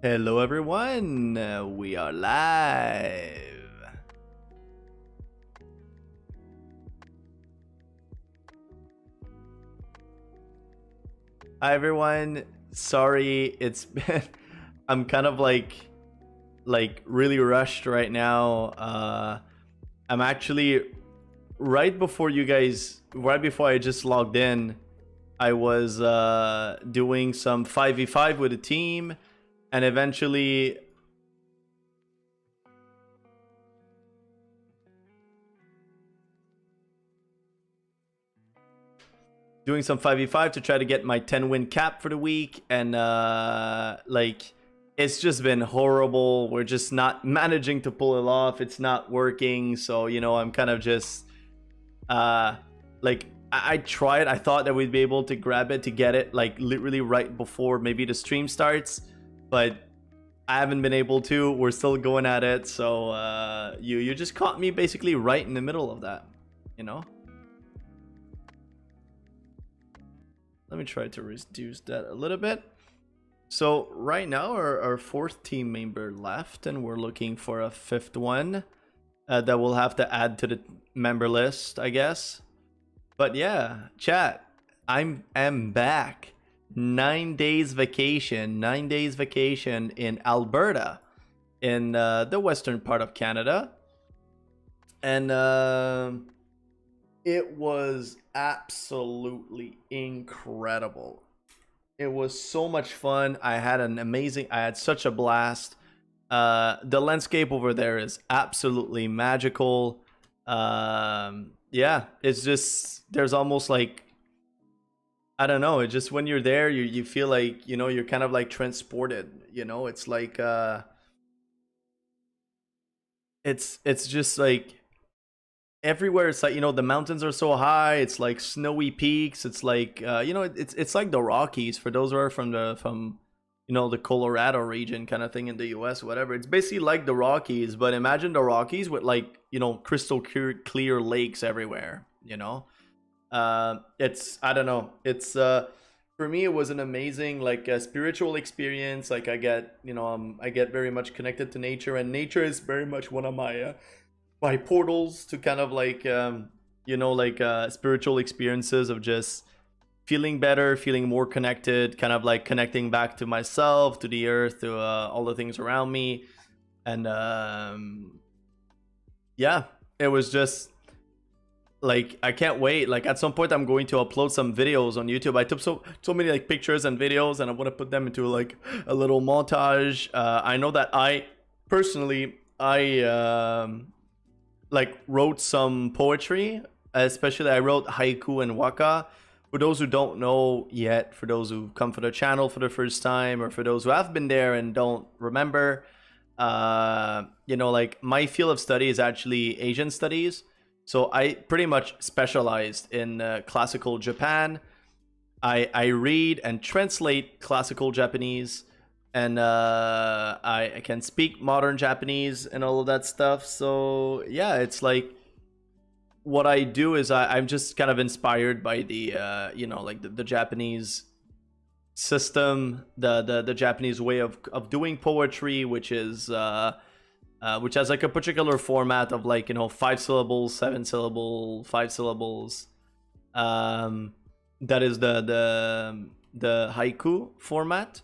Hello, everyone. We are live. Hi, everyone. Sorry, it's been. I'm kind of like really rushed right now. I'm actually right before you guys, right before I just logged in. I was doing some 5v5 with a team, and eventually doing some 5v5 to try to get my 10 win cap for the week, and like it's just been horrible. We're just not managing to pull it off. It's not working. So I'm kind of just like I tried. I thought that we'd be able to grab it, to get it like literally right before maybe the stream starts, but I haven't been able to. We're still going at it. So you just caught me basically right in the middle of that, you know. Let me try to reduce that a little bit. So right now our fourth team member left, and we're looking for a fifth one that we'll have to add to the member list, I guess. But yeah, chat, I'm back. 9 days vacation, 9 days vacation in Alberta, in the western part of Canada, and it was absolutely incredible. It was so much fun. I had such a blast. The landscape over there is absolutely magical. Yeah, it's just, there's almost like, I don't know, it's just when you're there, you feel like, you're kind of like transported, it's like it's just like everywhere. It's like, the mountains are so high, it's like snowy peaks. It's like it's like the Rockies, for those who are from the Colorado region kind of thing in the US, whatever. It's basically like the Rockies, but imagine the Rockies with like crystal clear lakes everywhere. It's, I don't know, it's for me it was an amazing like spiritual experience. Like I get I get very much connected to nature, and nature is very much one of my portals to kind of like spiritual experiences of just feeling better, feeling more connected, kind of like connecting back to myself, to the earth, to all the things around me. And yeah, it was just like, I can't wait. Like at some point I'm going to upload some videos on YouTube. I took so many like pictures and videos, and I want to put them into like a little montage. I know that I personally like wrote some poetry, especially I wrote haiku and waka. For those who don't know yet, for those who come for the channel for the first time, or for those who have been there and don't remember, like my field of study is actually Asian studies. So I pretty much specialized in classical Japan. I read and translate classical Japanese, and I can speak modern Japanese and all of that stuff. So yeah, it's like what I do is I'm just kind of inspired by the like the Japanese system, the Japanese way of doing poetry, which is which has like a particular format of like 5 syllables, 7 syllable, 5 syllables. That is the haiku format.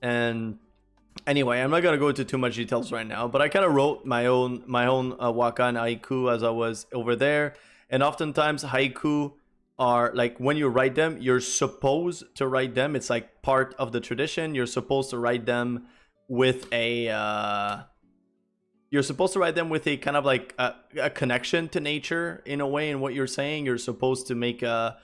And anyway, I'm not gonna go into too much details right now, but I kind of wrote my own waka and haiku as I was over there. And oftentimes haiku are like, when you write them, you're supposed to write them. It's like part of the tradition. You're supposed to write them with a kind of like a connection to nature in a way. In what you're saying, you're supposed to make a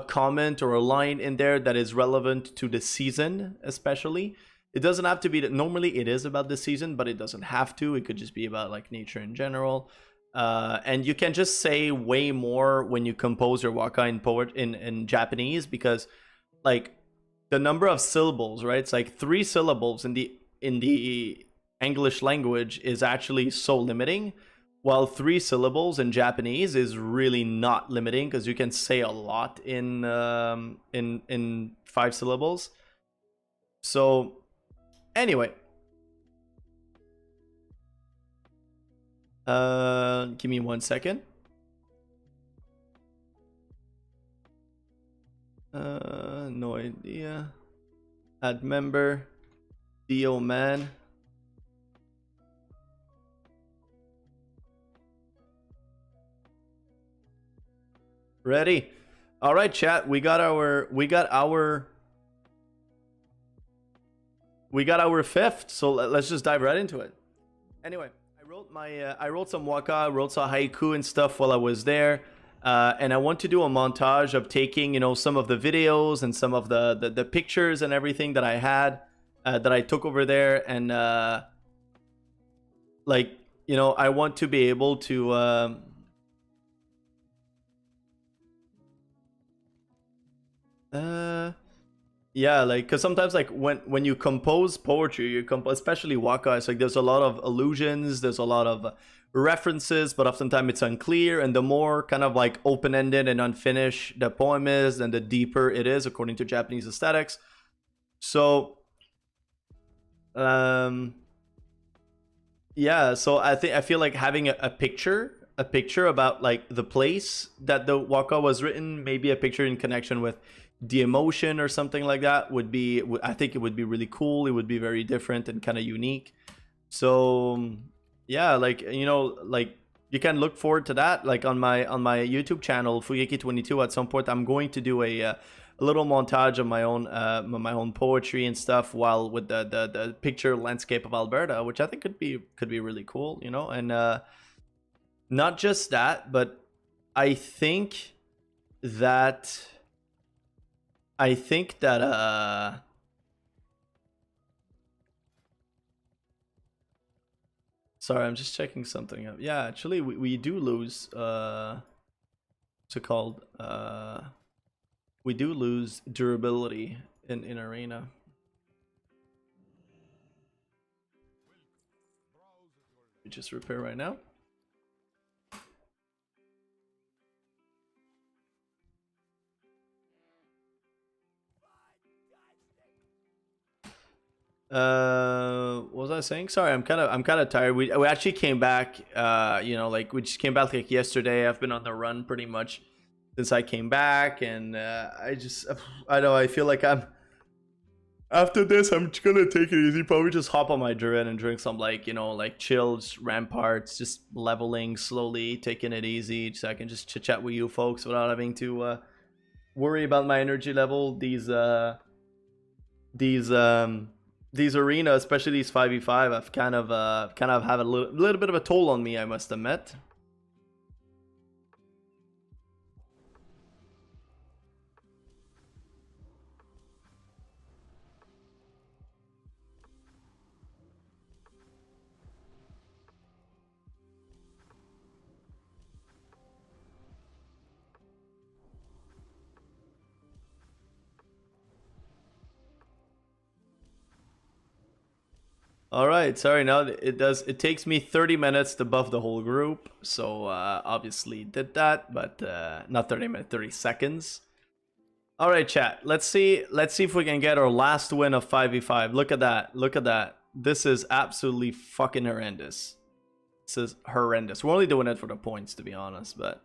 comment or a line in there that is relevant to the season, especially. It doesn't have to be that. Normally it is about the season, but it doesn't have to. It could just be about like nature in general. And you can just say way more when you compose your waka in Japanese, because like the number of syllables, right? It's like 3 syllables in the English language is actually so limiting, while 3 syllables in Japanese is really not limiting, because you can say a lot in 5 syllables. So Anyway. Give me 1 second. No idea. Add member. Dio man. Ready? All right, chat. We got our fifth. So let's just dive right into it. Anyway, I wrote some waka, wrote some haiku and stuff while I was there. And I want to do a montage of taking, some of the videos and some of the pictures and everything that I had, that I took over there. And, I want to be able to, yeah, because sometimes when you compose poetry, especially waka, it's there's a lot of allusions, there's a lot of references, but oftentimes it's unclear, and the more kind of open-ended and unfinished the poem is, then the deeper it is according to Japanese aesthetics. So yeah, so I feel like having a picture about the place that the waka was written, maybe a picture in connection with the emotion or something like that I think it would be really cool. It would be very different and kind of unique. So yeah, you can look forward to that on my YouTube channel Fugeki22. At some point I'm going to do a little montage of my own poetry and stuff, while with the picture landscape of Alberta, which I think could be really cool, and not just that, but I think that sorry, I'm just checking something up. Yeah, actually we do lose what's it called? We do lose durability in arena. We just repair right now. What was I saying? Sorry, I'm kind of tired. We actually came back, we just came back yesterday. I've been on the run pretty much since I came back, and I know, I feel like after this I'm just gonna take it easy, probably just hop on my Druid and drink some chills, ramparts, just leveling slowly, taking it easy, so I can just chit chat with you folks without having to worry about my energy level. These arena, especially these 5v5, I've kind of have a little bit of a toll on me, I must admit. All right, sorry. Now it takes me 30 minutes to buff the whole group, so obviously did that, but not 30 minutes, 30 seconds. All right, chat. Let's see if we can get our last win of 5v5. Look at that. This is absolutely fucking horrendous. This is horrendous. We're only doing it for the points, to be honest, but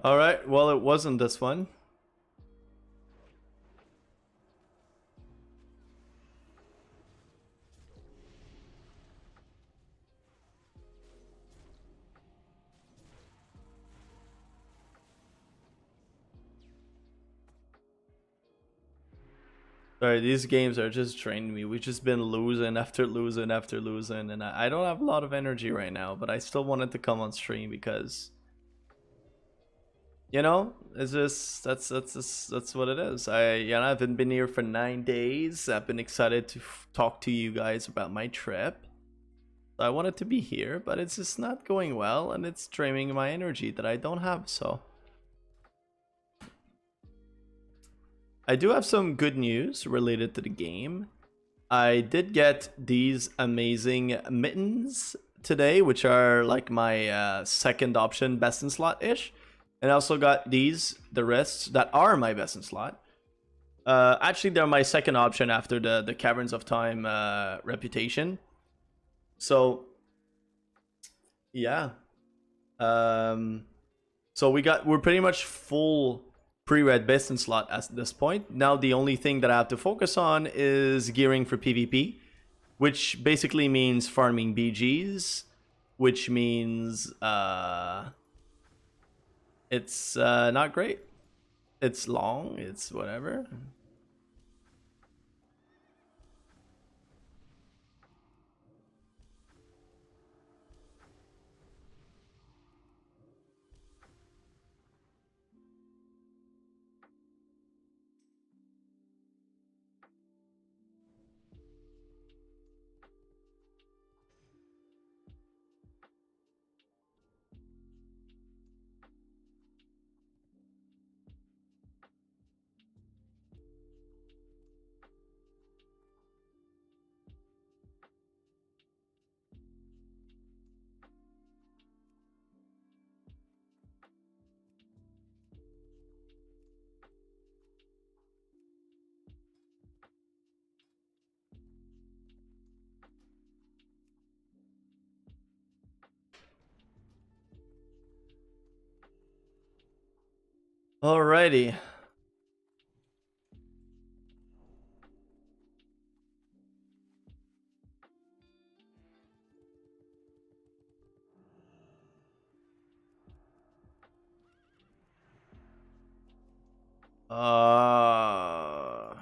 All right. Well, it wasn't this one. Sorry, these games are just draining me. We've just been losing after losing after losing, and I don't have a lot of energy right now, but I still wanted to come on stream because, you know, it's just that's what it is. I haven't been here for 9 days. I've been excited to talk to you guys about my trip. I wanted to be here, but it's just not going well, and it's draining my energy that I don't have. So I do have some good news related to the game. I did get these amazing mittens today, which are like my second option best in slot ish. And I also got these, the wrists, that are my best in slot. Actually, they're my second option after the Caverns of Time reputation. So, yeah. So we're pretty much full pre-red best in slot at this point. Now the only thing that I have to focus on is gearing for PvP, which basically means farming BGs, which means it's not great. It's long, it's whatever. Alrighty. Uh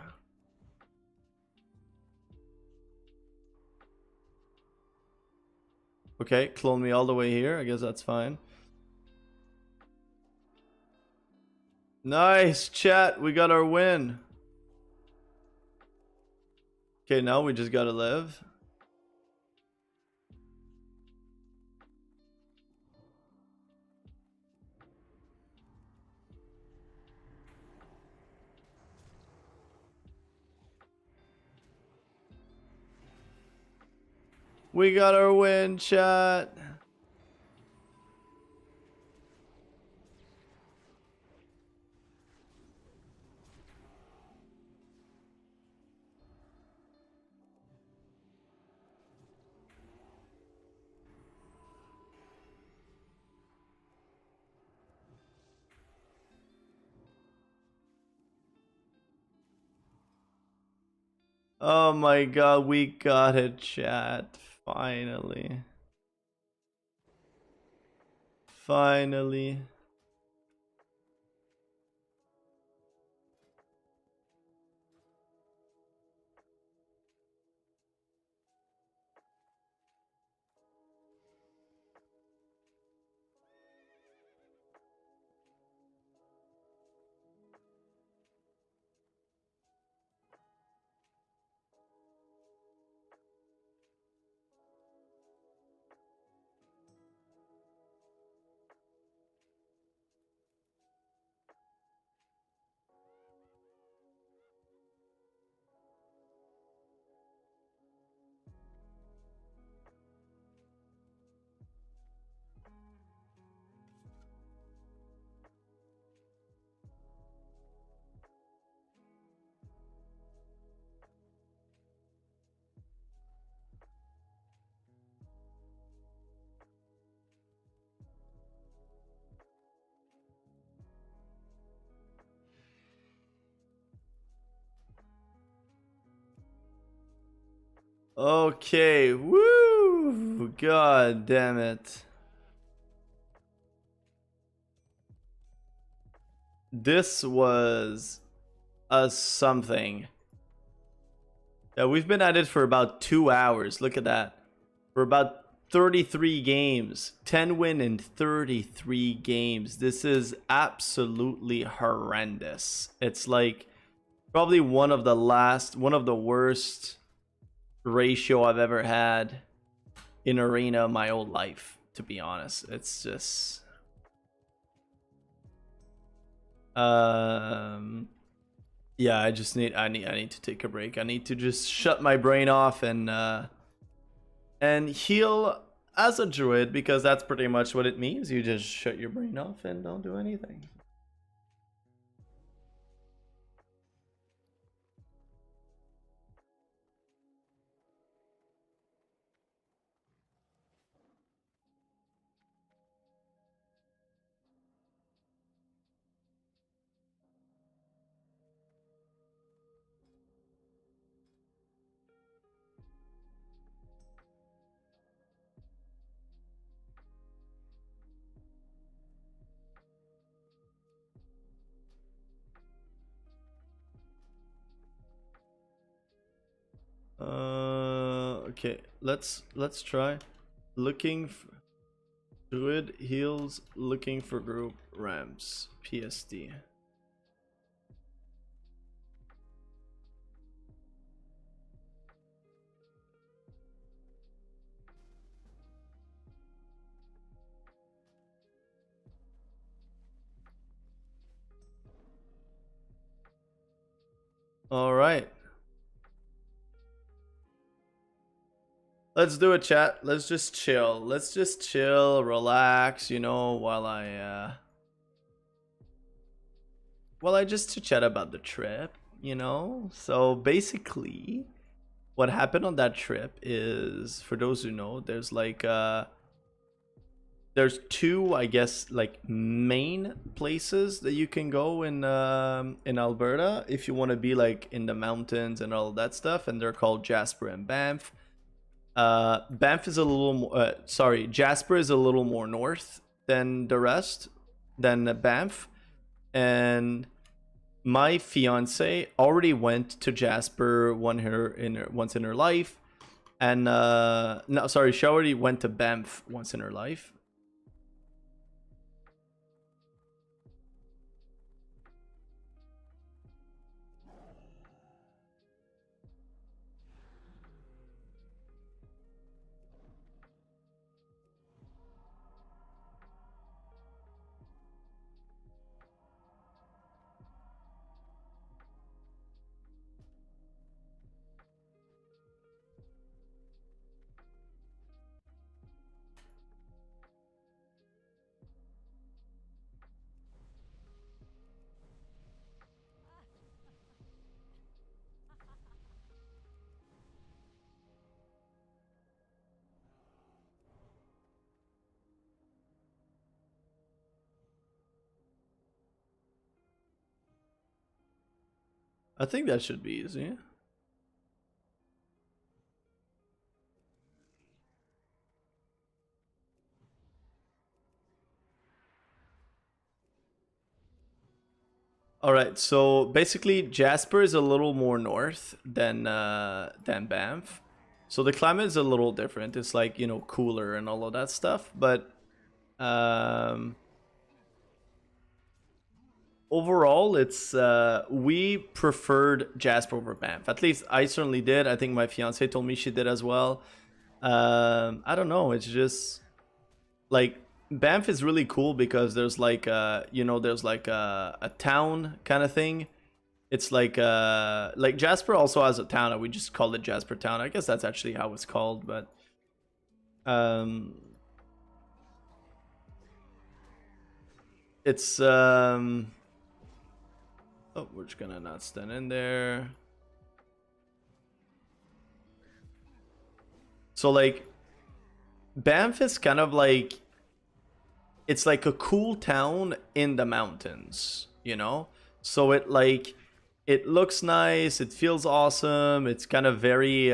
okay, clone me all the way here. I guess that's fine. Nice, chat. We got our win. Okay, now we just gotta live. We got our win, chat. Oh my god, we got it, chat. Finally. Finally. Okay, woo! God damn it. This was a something. Yeah, we've been at it for about 2 hours. Look at that. For about 33 games. 10 win in 33 games. This is absolutely horrendous. It's like probably one of the worst ratio I've ever had in arena my whole life, to be honest. It's just yeah, I need to take a break. I need to just shut my brain off and heal as a druid, because that's pretty much what it means. You just shut your brain off and don't do anything. Okay, let's try looking for druid heals, looking for group ramps, PSD. All right, let's do it, chat. Let's just chill. Let's just chill, relax, you know, while I just to chat about the trip, you know. So basically, what happened on that trip is, for those who know, there's two, I guess, like main places that you can go in Alberta if you want to be like in the mountains and all that stuff, and they're called Jasper and Banff. Banff is a little more, sorry, Jasper is a little more north than the rest, than Banff, and my fiance already went to Jasper once in her life, and no, sorry, she already went to Banff once in her life. I think that should be easy. All right, so basically Jasper is a little more north than Banff. So the climate is a little different. It's like, you know, cooler and all of that stuff, but um overall it's we preferred Jasper over Banff. At least I certainly did. I think my fiance told me she did as well. I don't know, it's just like Banff is really cool because there's like you know, there's like a town kind of thing. It's like Jasper also has a town, and we just call it Jasper Town. I guess that's actually how it's called, but um it's oh, we're just gonna not stand in there. So like Banff is kind of like, it's like a cool town in the mountains, you know? So it looks nice, it feels awesome, it's kind of very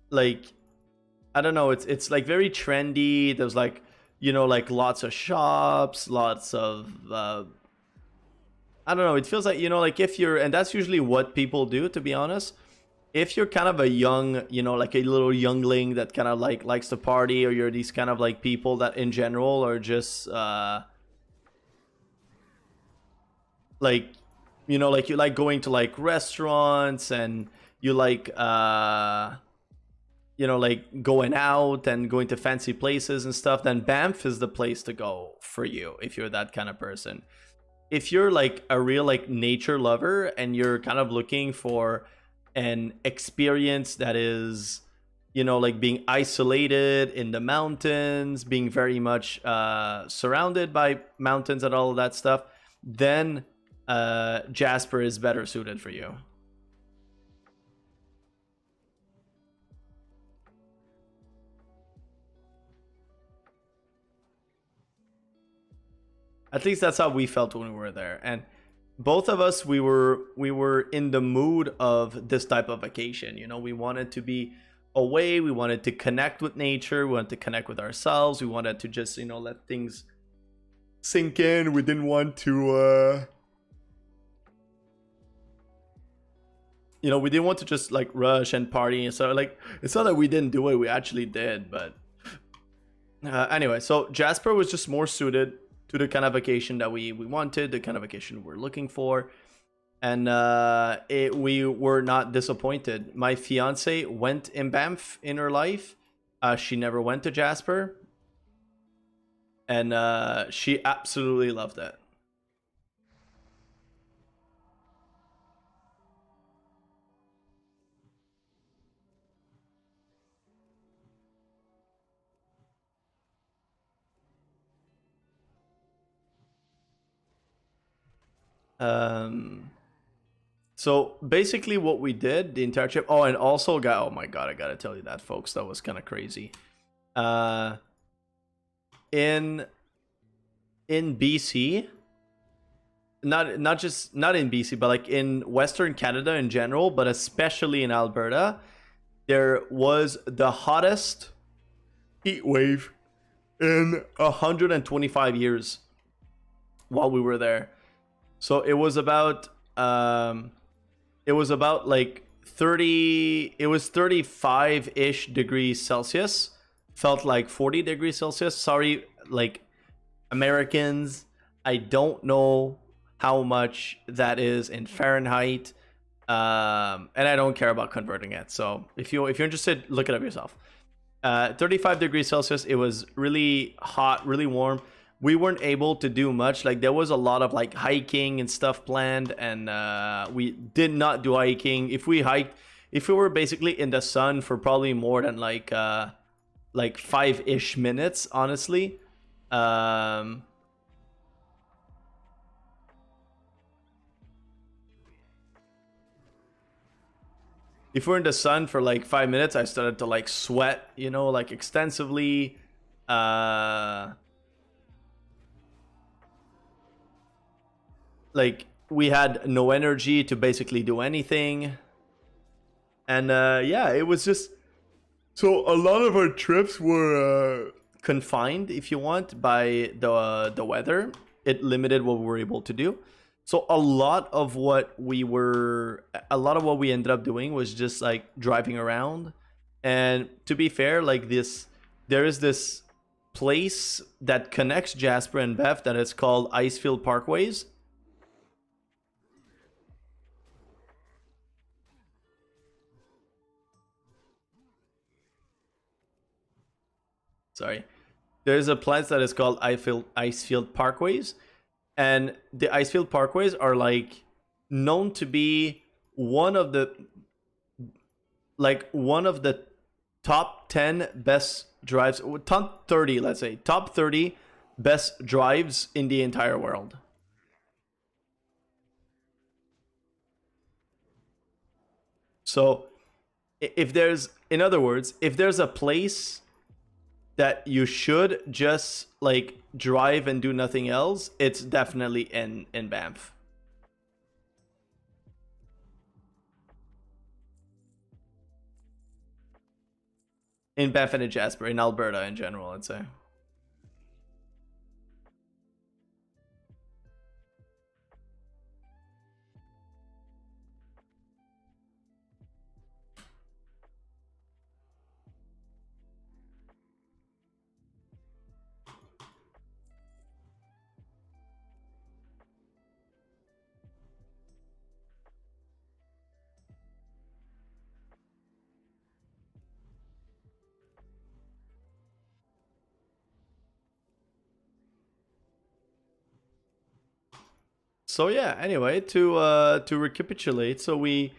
like, I don't know, it's like very trendy. There's like, like lots of shops, lots of I don't know, it feels like, like if you're, and that's usually what people do, to be honest. If you're kind of a young, like a little youngling that kind of like likes to party, or you're these kind of like people that in general are just like, like you like going to like restaurants, and you like like going out and going to fancy places and stuff, then Banff is the place to go for you if you're that kind of person. If you're like a real like nature lover, and you're kind of looking for an experience that is, like being isolated in the mountains, being very much surrounded by mountains and all of that stuff, then Jasper is better suited for you. At least that's how we felt when we were there. And both of us, we were in the mood of this type of vacation. We wanted to be away, we wanted to connect with nature, we wanted to connect with ourselves, we wanted to just, let things sink in. We didn't want to we didn't want to just like rush and party. And so like, it's not that we didn't do it, we actually did. But anyway, so Jasper was just more suited to the kind of vacation that we wanted, the kind of vacation we're looking for. And we were not disappointed. My fiance went in Banff in her life. She never went to Jasper, and she absolutely loved it. Um, so basically, what we did the entire trip. Oh, and also got. Oh my god, I gotta tell you that, folks. That was kind of crazy. Uh, in BC, not in BC, but like in Western Canada in general, but especially in Alberta, there was the hottest heat wave in 125 years while we were there. So it was about like 30, it was 35-ish degrees Celsius. Felt like 40 degrees Celsius. Sorry, like Americans, I don't know how much that is in Fahrenheit. And I don't care about converting it. So if you're interested, look it up yourself. 35 degrees Celsius. It was really hot, really warm. We weren't able to do much. Like there was a lot of like hiking and stuff planned, and we did not do hiking. If we were basically in the sun for probably more than like 5-ish minutes, honestly. Um, if we're in the sun for like 5 minutes, I started to like sweat, like extensively. Like we had no energy to basically do anything. And yeah, it was just, so a lot of our trips were confined, if you want, by the weather. It limited what we were able to do. So a lot of what we ended up doing was just like driving around. And to be fair, like there is this place that connects Jasper and Banff that is called Icefield Parkways. Sorry. There's a place that is called Icefield Parkways, and the Icefield Parkways are like known to be one of the one of the top 10 best drives, top 30, let's say, top 30 best drives in the entire world. So if there's, in other words, if there's a place that you should just like drive and do nothing else, it's definitely in Banff. in Banff and Jasper, in Alberta in general, I'd say. So yeah, anyway, to recapitulate, so we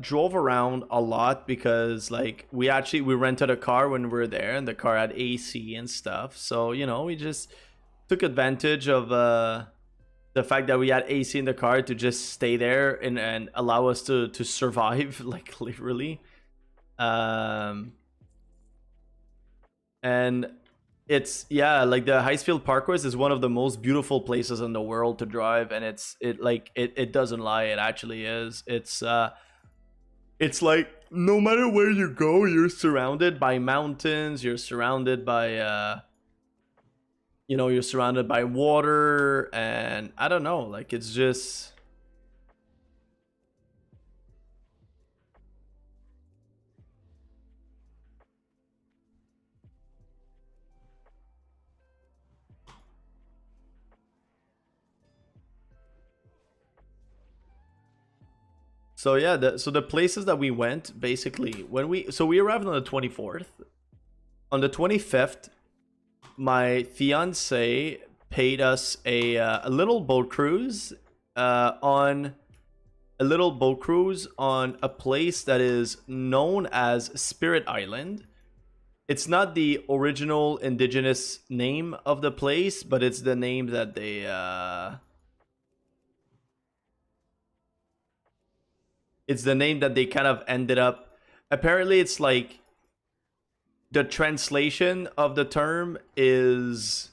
drove around a lot because like we rented a car when we were there, and the car had AC and stuff. So you know, we just took advantage of the fact that we had AC in the car to just stay there and allow us to survive, like literally. Um, and it's, yeah, like the Heistfield Parkways is one of the most beautiful places in the world to drive, and it doesn't lie, it actually is. It's like no matter where you go, you're surrounded by mountains, you're surrounded by you're surrounded by water, and I don't know, like it's just. So yeah, the places that we went, basically, we arrived on the 24th. On the 25th, my fiance paid us a little boat cruise on a place that is known as Spirit Island. It's not the original indigenous name of the place, but it's the name that they kind of ended up. Apparently, it's like the translation of the term is.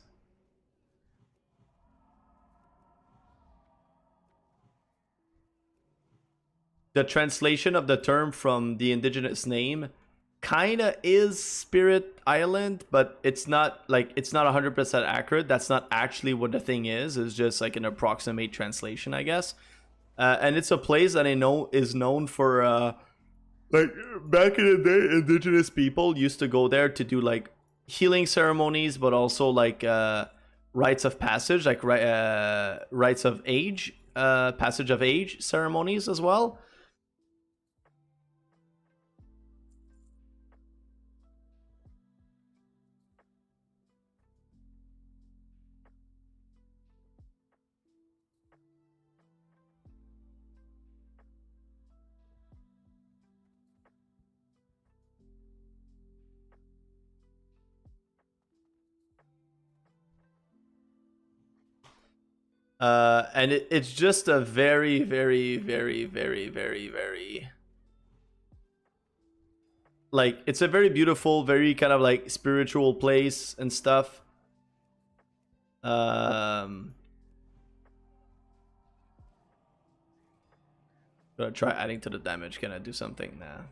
The translation of the term from the indigenous name kind of is Spirit Island, but it's not 100% accurate. That's not actually what the thing is. It's just like an approximate translation, I guess. And it's a place that I know is known for like back in the day, indigenous people used to go there to do like healing ceremonies, but also like rites of passage, like rites of age, passage of age ceremonies as well. And it's just a very, very, very, very, very, very, like, it's a very beautiful, very kind of like spiritual place and stuff. Gonna try adding to the damage. Can I do something now?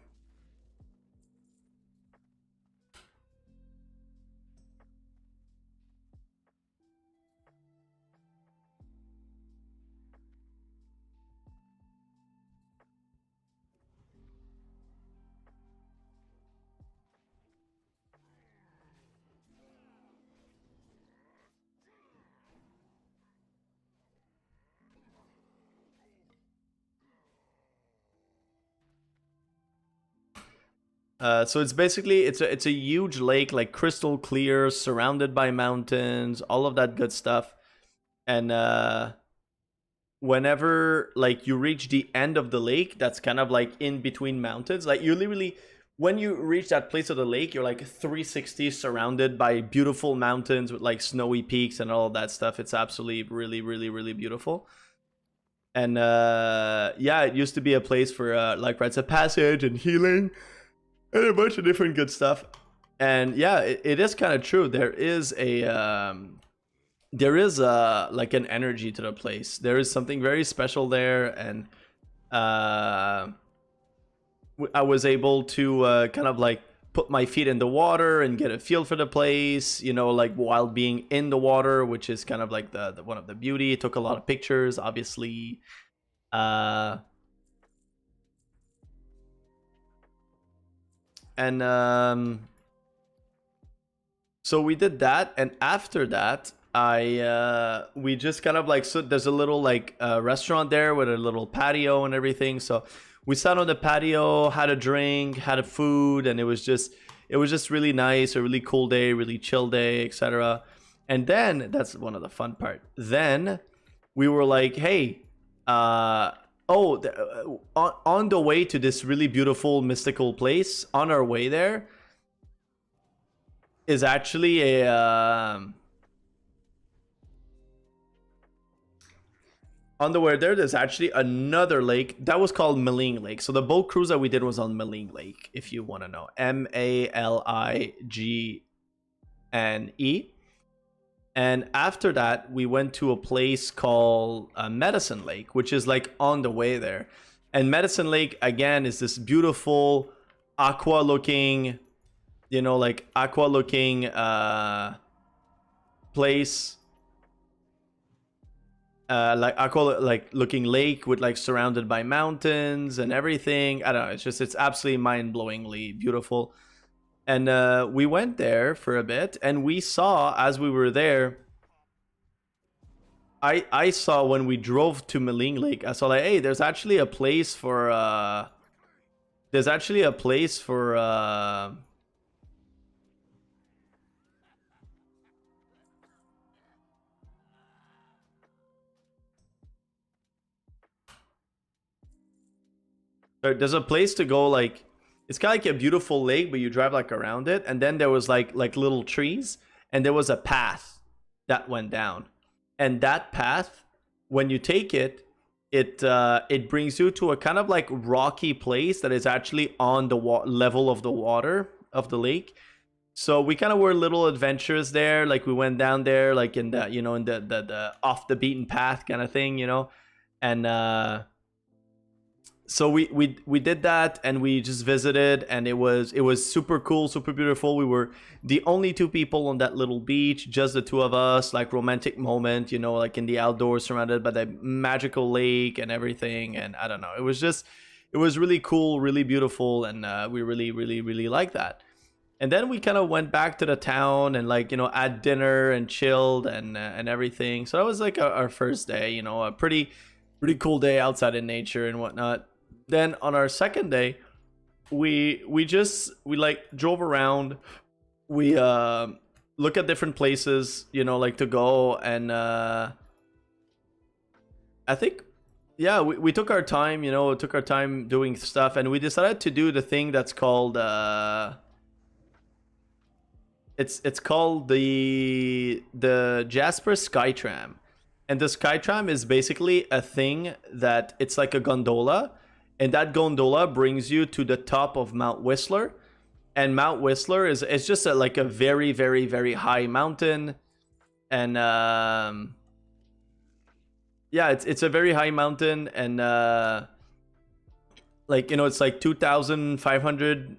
So it's basically it's a huge lake, like crystal clear, surrounded by mountains, all of that good stuff. And whenever like you reach the end of the lake, that's kind of like in between mountains. Like you literally, when you reach that place of the lake, you're like 360 surrounded by beautiful mountains with like snowy peaks and all of that stuff. It's absolutely really, really, really beautiful. And yeah, it used to be a place for like rites of passage and healing and a bunch of different good stuff. And yeah, it is kind of true. There is like an energy to the place. There is something very special there, and I was able to kind of like put my feet in the water and get a feel for the place, you know, like while being in the water, which is kind of like the one of the beauty. Took a lot of pictures, obviously. And so we did that, and after that, we just kind of like, so there's a little like restaurant there with a little patio and everything. So we sat on the patio, had a drink, had a food, and it was just really nice, a really cool day, really chill day, etc. And then that's one of the fun part. Then we were like, hey, on the way to this really beautiful mystical place, on our way there is actually there's actually another lake that was called Maling Lake. So the boat cruise that we did was on Maling Lake, if you want to know. Maligne. And after that, we went to a place called Medicine Lake, which is like on the way there. And Medicine Lake, again, is this beautiful aqua looking, you know, like aqua looking place. Like aqua like looking lake with like surrounded by mountains and everything. I don't know, it's absolutely mind-blowingly beautiful. And we went there for a bit, and we saw, as we were there, I saw when we drove to Maling Lake, I saw like, hey, there's actually a place for there's a place to go, like, it's kind of like a beautiful lake, but you drive like around it, and then there was like little trees, and there was a path that went down, and that path, when you take it, it brings you to a kind of like rocky place that is actually on the level of the water of the lake. So we kind of were little adventures there, like we went down there, like in the, you know, in the off the beaten path kind of thing, you know, and so we did that, and we just visited, and it was super cool, super beautiful. We were the only two people on that little beach, just the two of us, like romantic moment, you know, like in the outdoors, surrounded by the magical lake and everything. And I don't know, it was really cool, really beautiful, and we really liked that. And then we kind of went back to the town and, like, you know, had dinner and chilled and everything. So that was like our first day, you know, a pretty cool day outside in nature and whatnot. Then on our second day, we like drove around. We look at different places, you know, like to go, and I think, yeah, we took our time, you know, took our time doing stuff, and we decided to do the thing that's called it's called the Jasper Skytram. And the Skytram is basically a thing that it's like a gondola, and that gondola brings you to the top of Mount Whistler. And Mount Whistler is just like a very high mountain, and yeah, it's a very high mountain, and like, you know, it's like 2,500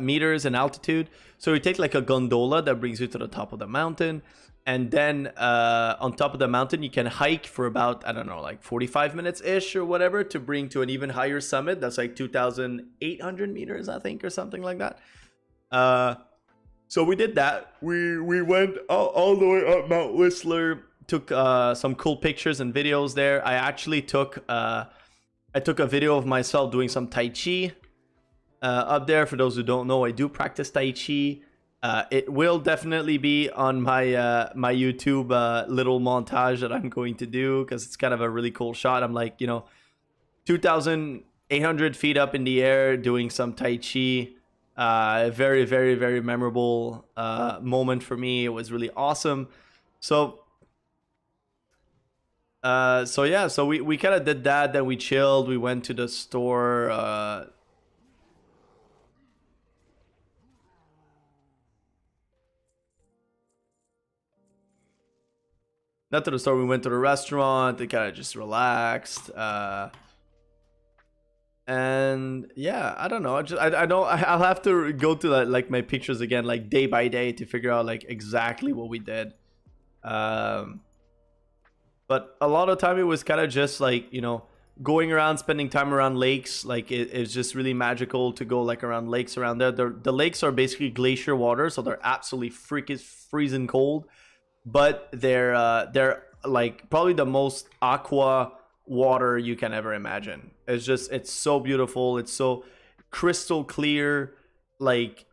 meters in altitude. So you take like a gondola that brings you to the top of the mountain, and then on top of the mountain you can hike for about, I don't know, like 45 minutes ish or whatever, to bring to an even higher summit that's like 2,800 meters, I think, or something like that. So we did that. We went all the way up Mount Whistler, took some cool pictures and videos there. I actually took a video of myself doing some Tai Chi up there. For those who don't know, I do practice Tai Chi. It will definitely be on my my YouTube little montage that I'm going to do, because it's kind of a really cool shot. I'm like, you know, 2,800 feet up in the air doing some Tai Chi. Very memorable moment for me. It was really awesome. So yeah, so we kind of did that. Then we chilled. We went to the store. Not to the store. We went to the restaurant. They kind of just relaxed. And yeah, I don't know. I know I'll have to go to like my pictures again, like day by day, to figure out like exactly what we did. Um, but a lot of time it was kind of just like, going around, spending time around lakes. Like it's just really magical to go like around lakes around there. The lakes are basically glacier water, so they're absolutely freezing cold, but they're like probably the most aqua water you can ever imagine. It's so beautiful. It's so crystal clear, like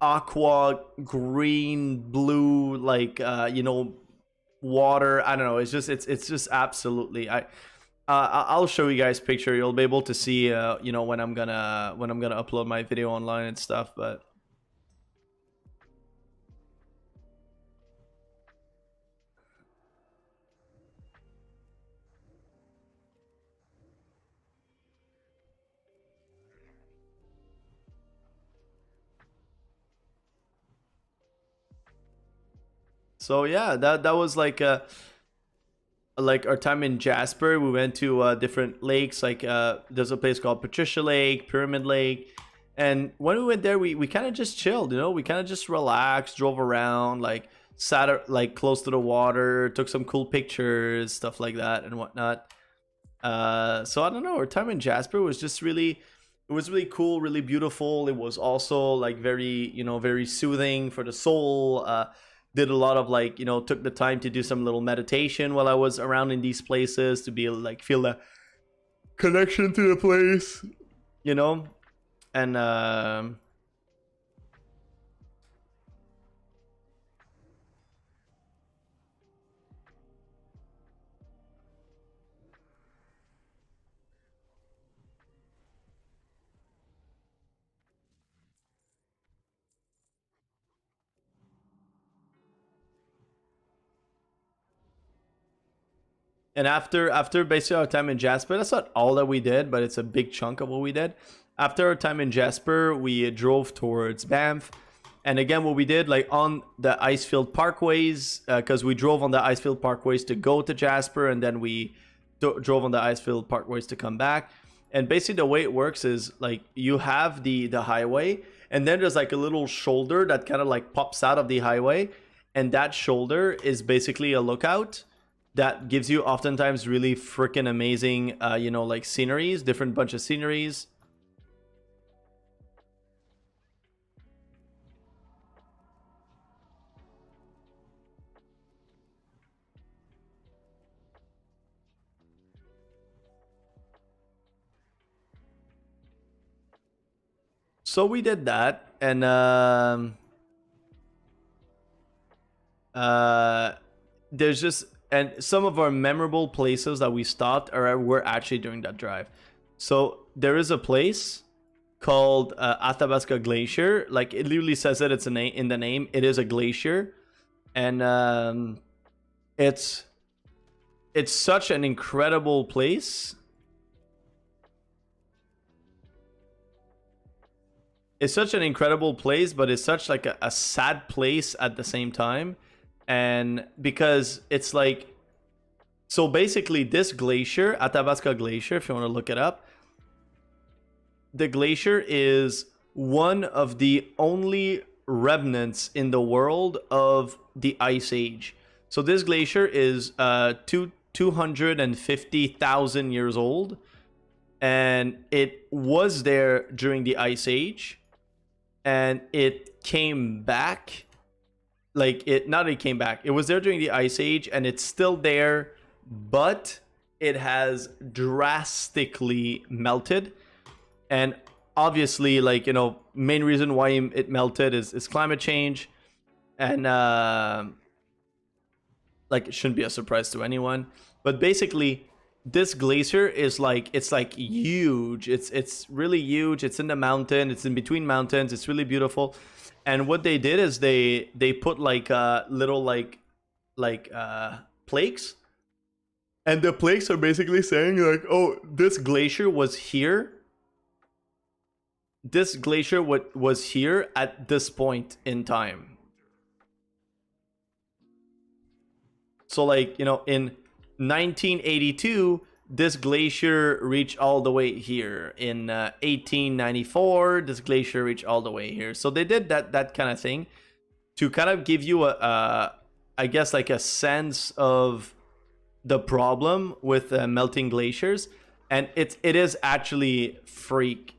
aqua green blue, like water. I don't know. It's just absolutely. I'll show you guys picture. You'll be able to see when I'm gonna upload my video online and stuff. But so yeah, that was like our time in Jasper. We went to different lakes. Like there's a place called Patricia Lake, Pyramid Lake, and when we went there, we kind of just chilled. We kind of just relaxed, drove around, like like close to the water, took some cool pictures, stuff like that, and whatnot. So I don't know. Our time in Jasper was just really. It was really cool, really beautiful. It was also like very, very soothing for the soul. Did a lot of like, took the time to do some little meditation while I was around in these places to be like feel the connection to the place, you know, and after basically our time in Jasper, that's not all that we did, but it's a big chunk of what we did. After our time in Jasper, we drove towards Banff. And again, what we did, like on the Icefield Parkways, because we drove on the Icefield Parkways to go to Jasper, and then we drove on the Icefield Parkways to come back. And basically, the way it works is like you have the highway, and then there's like a little shoulder that kind of like pops out of the highway, and that shoulder is basically a lookout that gives you oftentimes really freaking amazing, like sceneries, different bunch of sceneries. So we did that, and there's just and some of our memorable places that we stopped are were actually during that drive. So there is a place called Athabasca Glacier. Like it literally says it. It's a name in the name. It is a glacier, and it's it's such an incredible place. It's such an incredible place, but it's such like a sad place at the same time. And because it's like, so basically this glacier, Athabasca Glacier, if you want to look it up, the glacier is one of the only remnants in the world of the Ice Age. So this glacier is 250,000 years old, and it was there during the Ice Age, and it came back. Like it, not that it came back. It was there during the Ice Age, and it's still there, but it has drastically melted. And obviously, like main reason why it melted is climate change, and like it shouldn't be a surprise to anyone. But basically, this glacier is like it's like huge. It's really huge. It's in the mountain. It's in between mountains. It's really beautiful. And what they did is they put like little like plaques, and the plaques are basically saying like, oh, this glacier was here. This glacier was here at this point in time. So like in 1982, this glacier reached all the way here in 1894. This glacier reached all the way here. So they did that kind of thing to kind of give you I guess like a sense of the problem with melting glaciers, and it is actually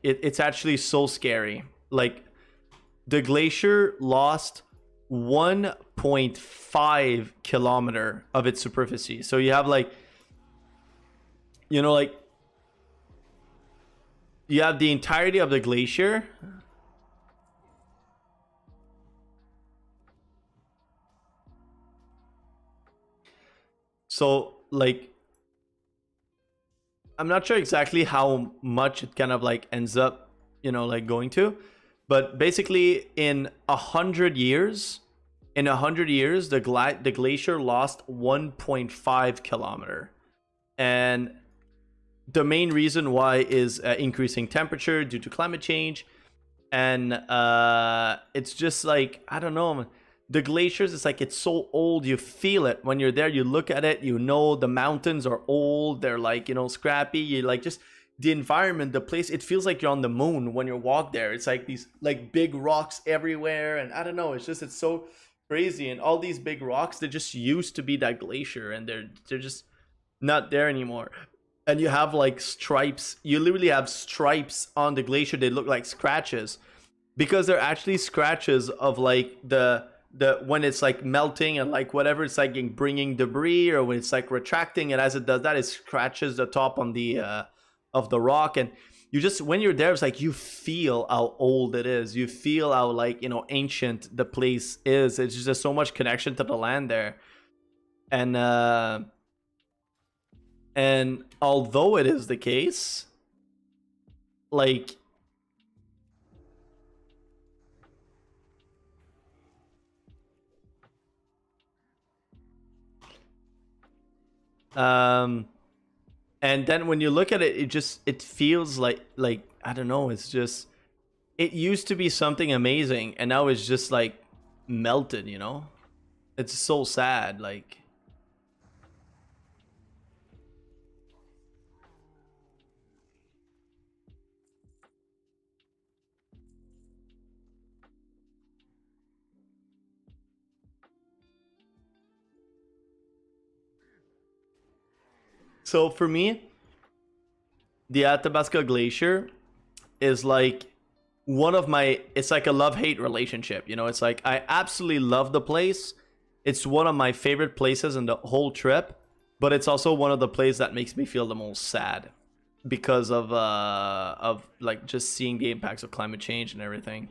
it's actually so scary. Like the glacier lost 1.5 kilometer of its superficie. So you have like, like you have the entirety of the glacier. So like I'm not sure exactly how much it kind of like ends up, like going to, but basically in 100 years, the glacier lost 1.5 kilometer, and the main reason why is increasing temperature due to climate change, and it's just like, I don't know, the glaciers, it's like it's so old, you feel it when you're there, you look at it, the mountains are old, they're like, scrappy, you like just the environment, the place, it feels like you're on the moon when you walk there. It's like these like big rocks everywhere, and I don't know, it's so crazy, and all these big rocks, they just used to be that glacier, and they're just not there anymore. And you have like stripes, you literally have stripes on the glacier, they look like scratches, because they're actually scratches of like the when it's like melting, and like whatever, it's like bringing debris, or when it's like retracting, and as it does that, it scratches the top on the of the rock. And you just, when you're there, it's like you feel how old it is, you feel how like ancient the place is. It's just so much connection to the land there. And although it is the case, like and then when you look at it, it feels like I don't know, it's just, it used to be something amazing, and now it's just like melted, it's so sad. Like, so for me, the Athabasca Glacier is like one of my, it's like a love-hate relationship, it's like I absolutely love the place. It's one of my favorite places in the whole trip, but it's also one of the places that makes me feel the most sad, because of like just seeing the impacts of climate change and everything.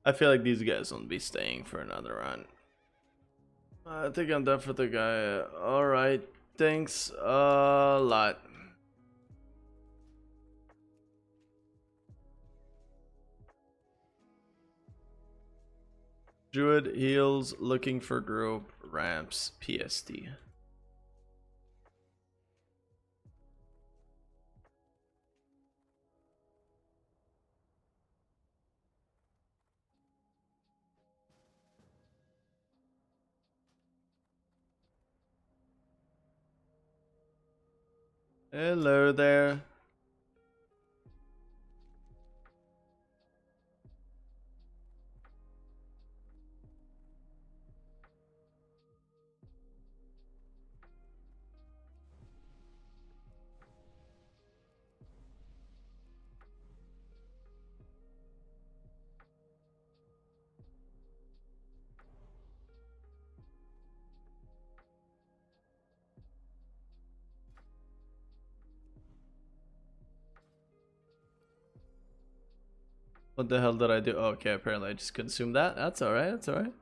I feel like these guys won't be staying for another run. I think I'm done for the guy. Alright, thanks a lot. Druid heals, looking for group, ramps, PSD. Hello there. What the hell did I do? Oh, okay, apparently I just consumed that. That's alright, that's alright.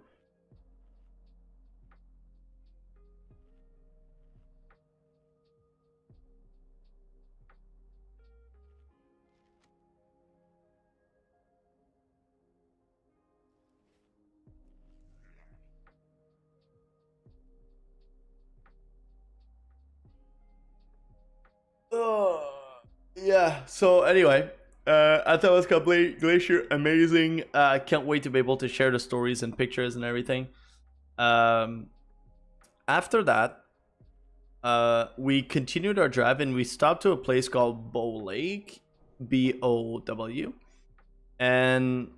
Yeah, so anyway, I thought it was complete Glacier amazing. Can't wait to be able to share the stories and pictures and everything. After that, we continued our drive and we stopped to a place called Bow Lake, BOW, and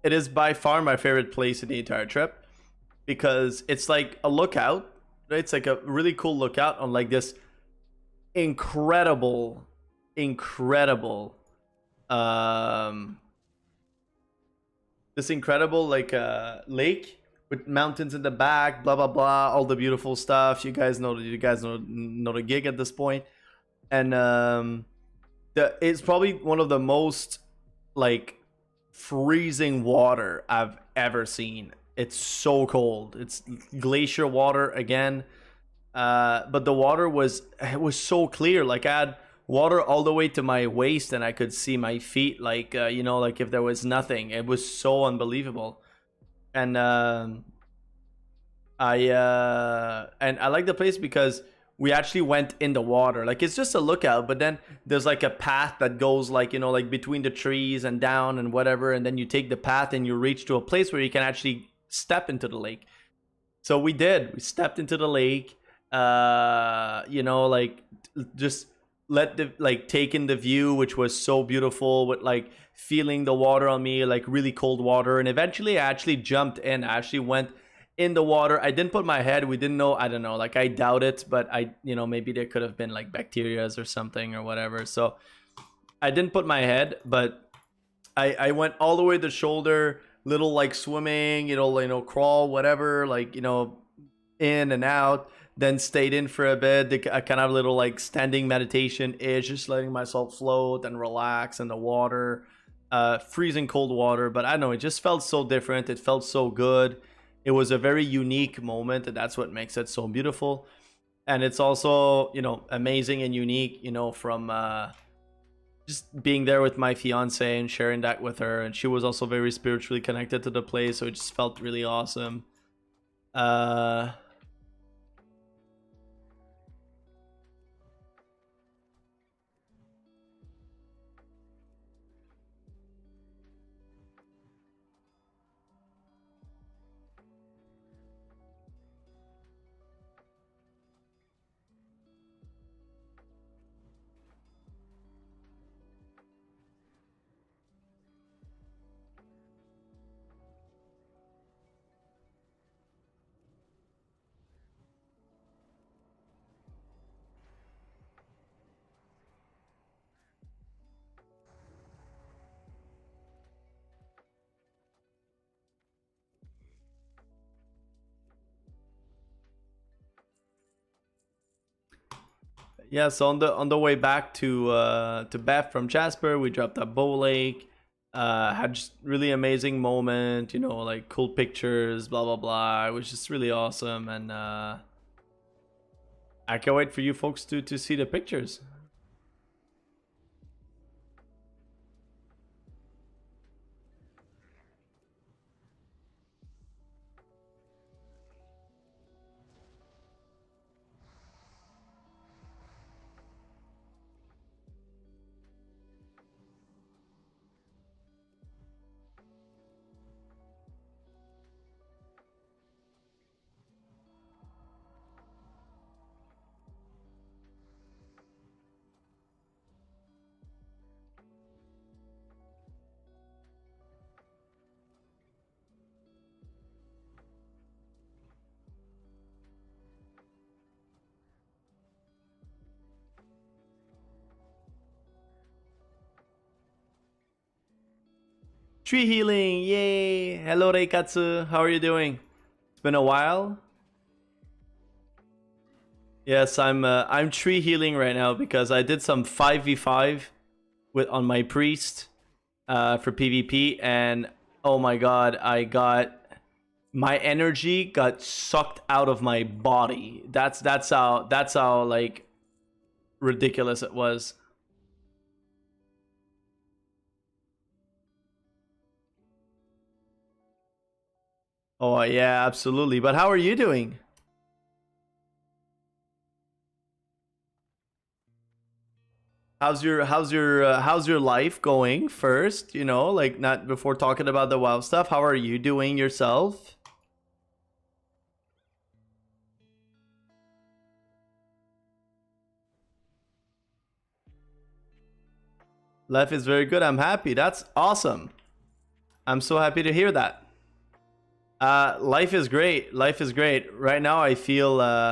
it is by far my favorite place in the entire trip because it's like a lookout. Right? It's like a really cool lookout on like this incredible, incredible, this incredible like lake with mountains in the back, blah blah blah, all the beautiful stuff. You guys know the gig at this point, and it's probably one of the most like freezing water I've ever seen. It's so cold. It's glacier water again. But the water was so clear. Like I had water all the way to my waist, and I could see my feet. Like like if there was nothing. It was so unbelievable. And I like the place because we actually went in the water. Like it's just a lookout, but then there's like a path that goes like like between the trees and down and whatever, and then you take the path and you reach to a place where you can actually step into the lake. So we did. We stepped into the lake. Like just let the like take in the view, which was so beautiful, with like feeling the water on me, like really cold water. And eventually I actually jumped in. I actually went in the water. I didn't put my head. We didn't know. I don't know. Like I doubt it, but maybe there could have been like bacterias or something or whatever. So I didn't put my head, but I went all the way to the shoulder, little like swimming, crawl, whatever, like, in and out, then stayed in for a bit, a kind of little like standing meditation ish, just letting myself float and relax in the water, freezing cold water. But I don't know, it just felt so different. It felt so good. It was a very unique moment, and that's what makes it so beautiful. And it's also, amazing and unique, from just being there with my fiance and sharing that with her. And she was also very spiritually connected to the place, so it just felt really awesome. Yeah, so on the way back to Beth from Jasper, we dropped at Bow Lake. Had just really amazing moment, you know, like cool pictures, blah blah blah. It was just really awesome, and I can't wait for you folks to see the pictures. Tree healing, yay! Hello, Reikatsu. How are you doing? It's been a while. Yes, I'm tree healing right now because I did some 5v5 with on my priest for PvP, and oh my god, my energy got sucked out of my body. That's how like ridiculous it was. Oh yeah, absolutely. But how are you doing? How's your life going first? You know, like not before talking about the WoW stuff. How are you doing yourself? Life is very good. I'm happy. That's awesome. I'm so happy to hear that. Life is great. Life is great. Right now I feel,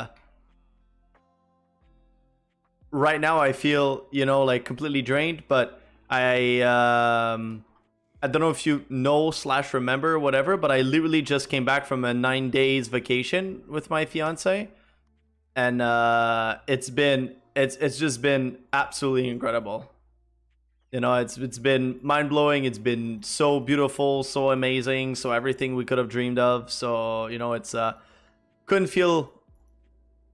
you know, like completely drained, but I don't know if you know slash remember or whatever, but I literally just came back from a 9 days vacation with my fiance, and it's just been absolutely incredible. You know, it's been mind blowing. It's been so beautiful, so amazing, so everything we could have dreamed of. So you know, it's couldn't feel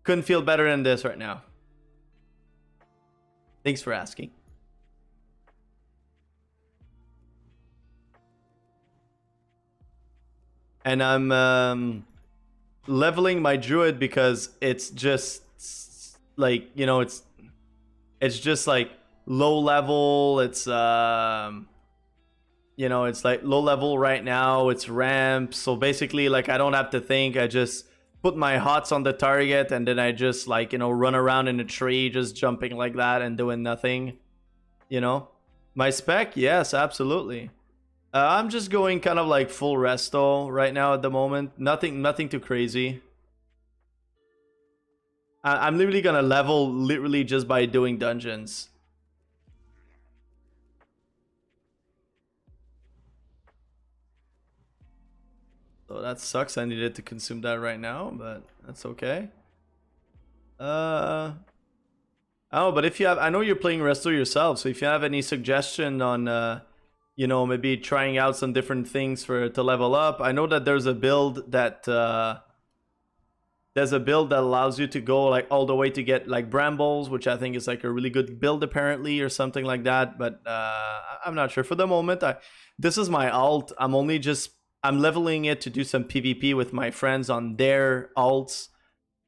couldn't feel better than this right now. Thanks for asking. And I'm leveling my druid because it's just like, you know, it's just like low level. It's you know, it's like low level right now. It's ramp, so basically like I don't have to think. I just put my hots on the target, and then I just, like, you know, run around in a tree just jumping like that and doing nothing, you know. My spec, yes, absolutely. I'm just going kind of like full resto right now at the moment. Nothing too crazy. I'm literally gonna level literally just by doing dungeons. So that sucks. I needed to consume that right now, but that's okay. Uh oh, but if you have, I know you're playing resto yourself, so if you have any suggestion on you know, maybe trying out some different things for to level up. I know that there's a build that allows you to go like all the way to get like brambles, which I think is like a really good build apparently, or something like that. But I'm not sure for the moment. I This is my alt. I'm leveling it to do some PvP with my friends on their alts.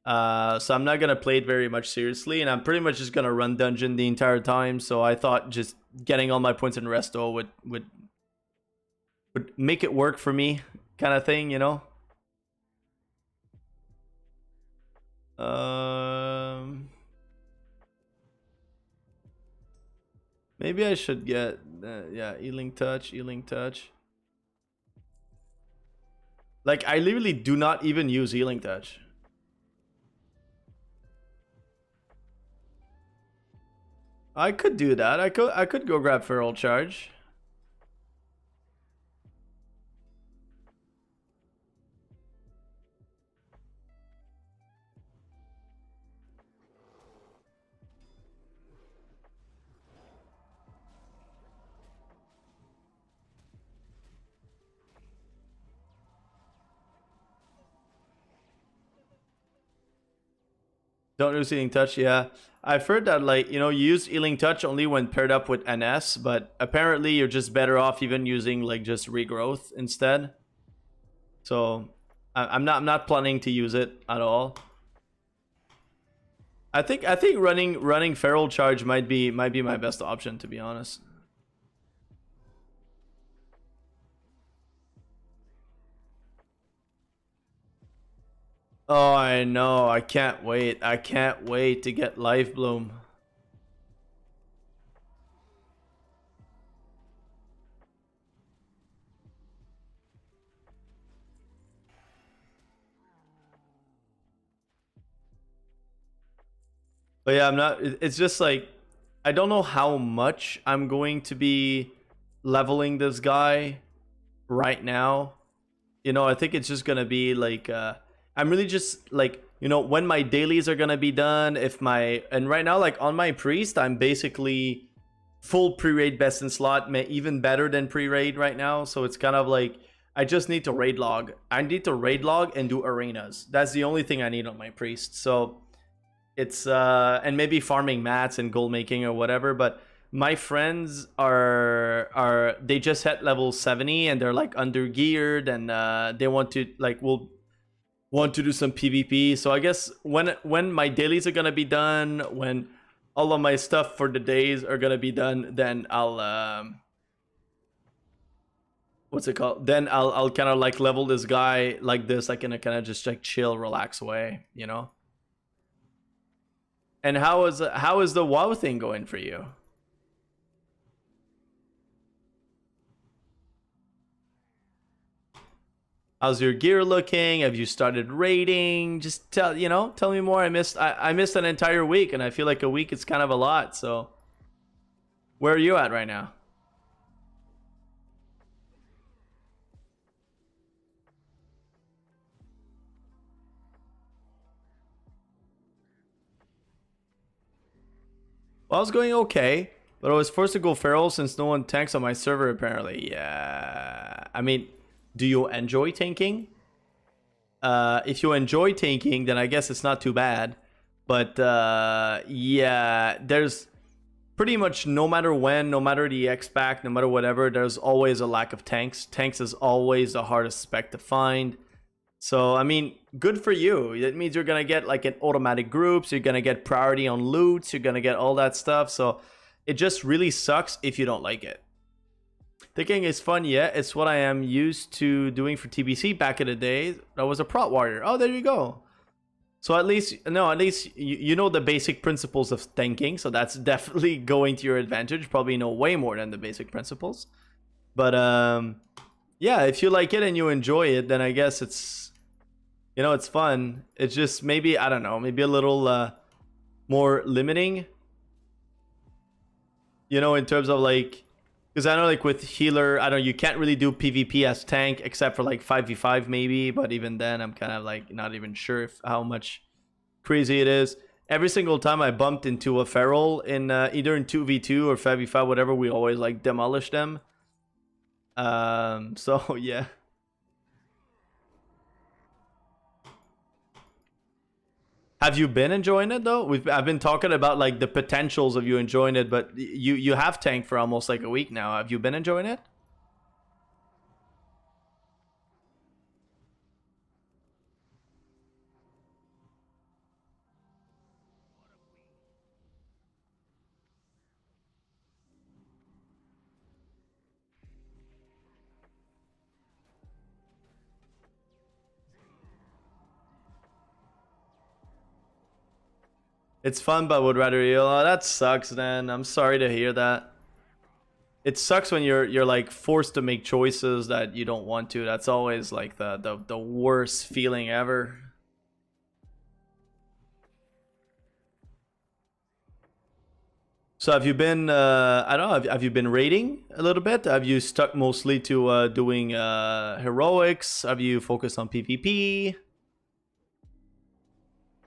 So I'm not gonna play it very much seriously, and I'm pretty much just gonna run dungeon the entire time. So I thought just getting all my points in resto would make it work for me, kind of thing, you know. Um, Maybe I should get yeah, Ealing Touch, Ealing Touch. Like I literally do not even use Healing Touch. I could do that. I could go grab Feral Charge. Don't use healing touch. Yeah, I've heard that like you use healing touch only when paired up with NS, but apparently you're just better off even using like just regrowth instead. So I'm not planning to use it at all. I think running feral charge might be my best option, to be honest. Oh, I know. I can't wait. I can't wait to get Life Bloom. But yeah, I'm not. It's just like I don't know how much I'm going to be leveling this guy right now. I think it's just gonna be like I'm really just like when my dailies are gonna be done. If my and right now like on my priest, I'm basically full pre-raid best in slot, even better than pre-raid right now. So it's kind of like I just need to raid log. I need to raid log and do arenas. That's the only thing I need on my priest. So it's and maybe farming mats and gold making or whatever, but my friends are they just hit level 70 and they're like under geared and they will want to do some PvP. So I guess when my dailies are gonna be done, when all of my stuff for the days are gonna be done, then I'll what's it called? Then I'll kind of like level this guy like this, like in a kind of just like chill, relax way. And how is the WoW thing going for you? How's your gear looking? Have you started raiding? Just tell me more. I missed an entire week, and I feel like a week is kind of a lot. So, where are you at right now? Well, I was going okay, but I was forced to go feral since no one tanks on my server apparently. Yeah, I mean, do you enjoy tanking? If you enjoy tanking, then I guess it's not too bad. But yeah, there's pretty much no matter when, no matter the X pack, no matter whatever, there's always a lack of tanks. Tanks is always the hardest spec to find. So I mean, good for you. That means you're gonna get like an automatic groups. You're gonna get priority on loots. You're gonna get all that stuff. So it just really sucks if you don't like it. Thinking is fun, yeah. It's what I am used to doing for TBC back in the day. I was a prot warrior. Oh, there you go. So at least you know the basic principles of tanking. So that's definitely going to your advantage. Probably know way more than the basic principles. But yeah, if you like it and you enjoy it, then I guess it's fun. It's just maybe I don't know, maybe a little more limiting. In terms of like because I know like with healer, I don't know, you can't really do PvP as tank except for like 5v5 maybe, but even then I'm kind of like not even sure how much crazy it is. Every single time I bumped into a feral in either in 2v2 or 5v5, whatever, we always like demolish them. So yeah. Have you been enjoying it though? I've been talking about like the potentials of you enjoying it, but you have tanked for almost like a week now. Have you been enjoying it? It's fun, but would rather heal. Oh, that sucks. Then I'm sorry to hear that. It sucks when you're like forced to make choices that you don't want to. That's always like the worst feeling ever. So have you been I don't know, have you been raiding a little bit? Have you stuck mostly to doing heroics? Have you focused on PvP?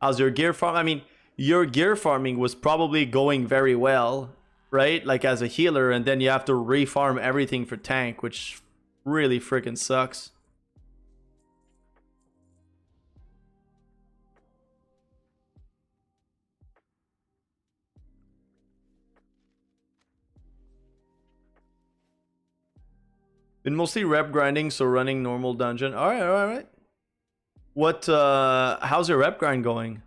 How's your gear farm? I mean, your gear farming was probably going very well, right? Like as a healer, and then you have to refarm everything for tank, which really freaking sucks. Been mostly rep grinding, so running normal dungeon. Alright, alright. What how's your rep grind going?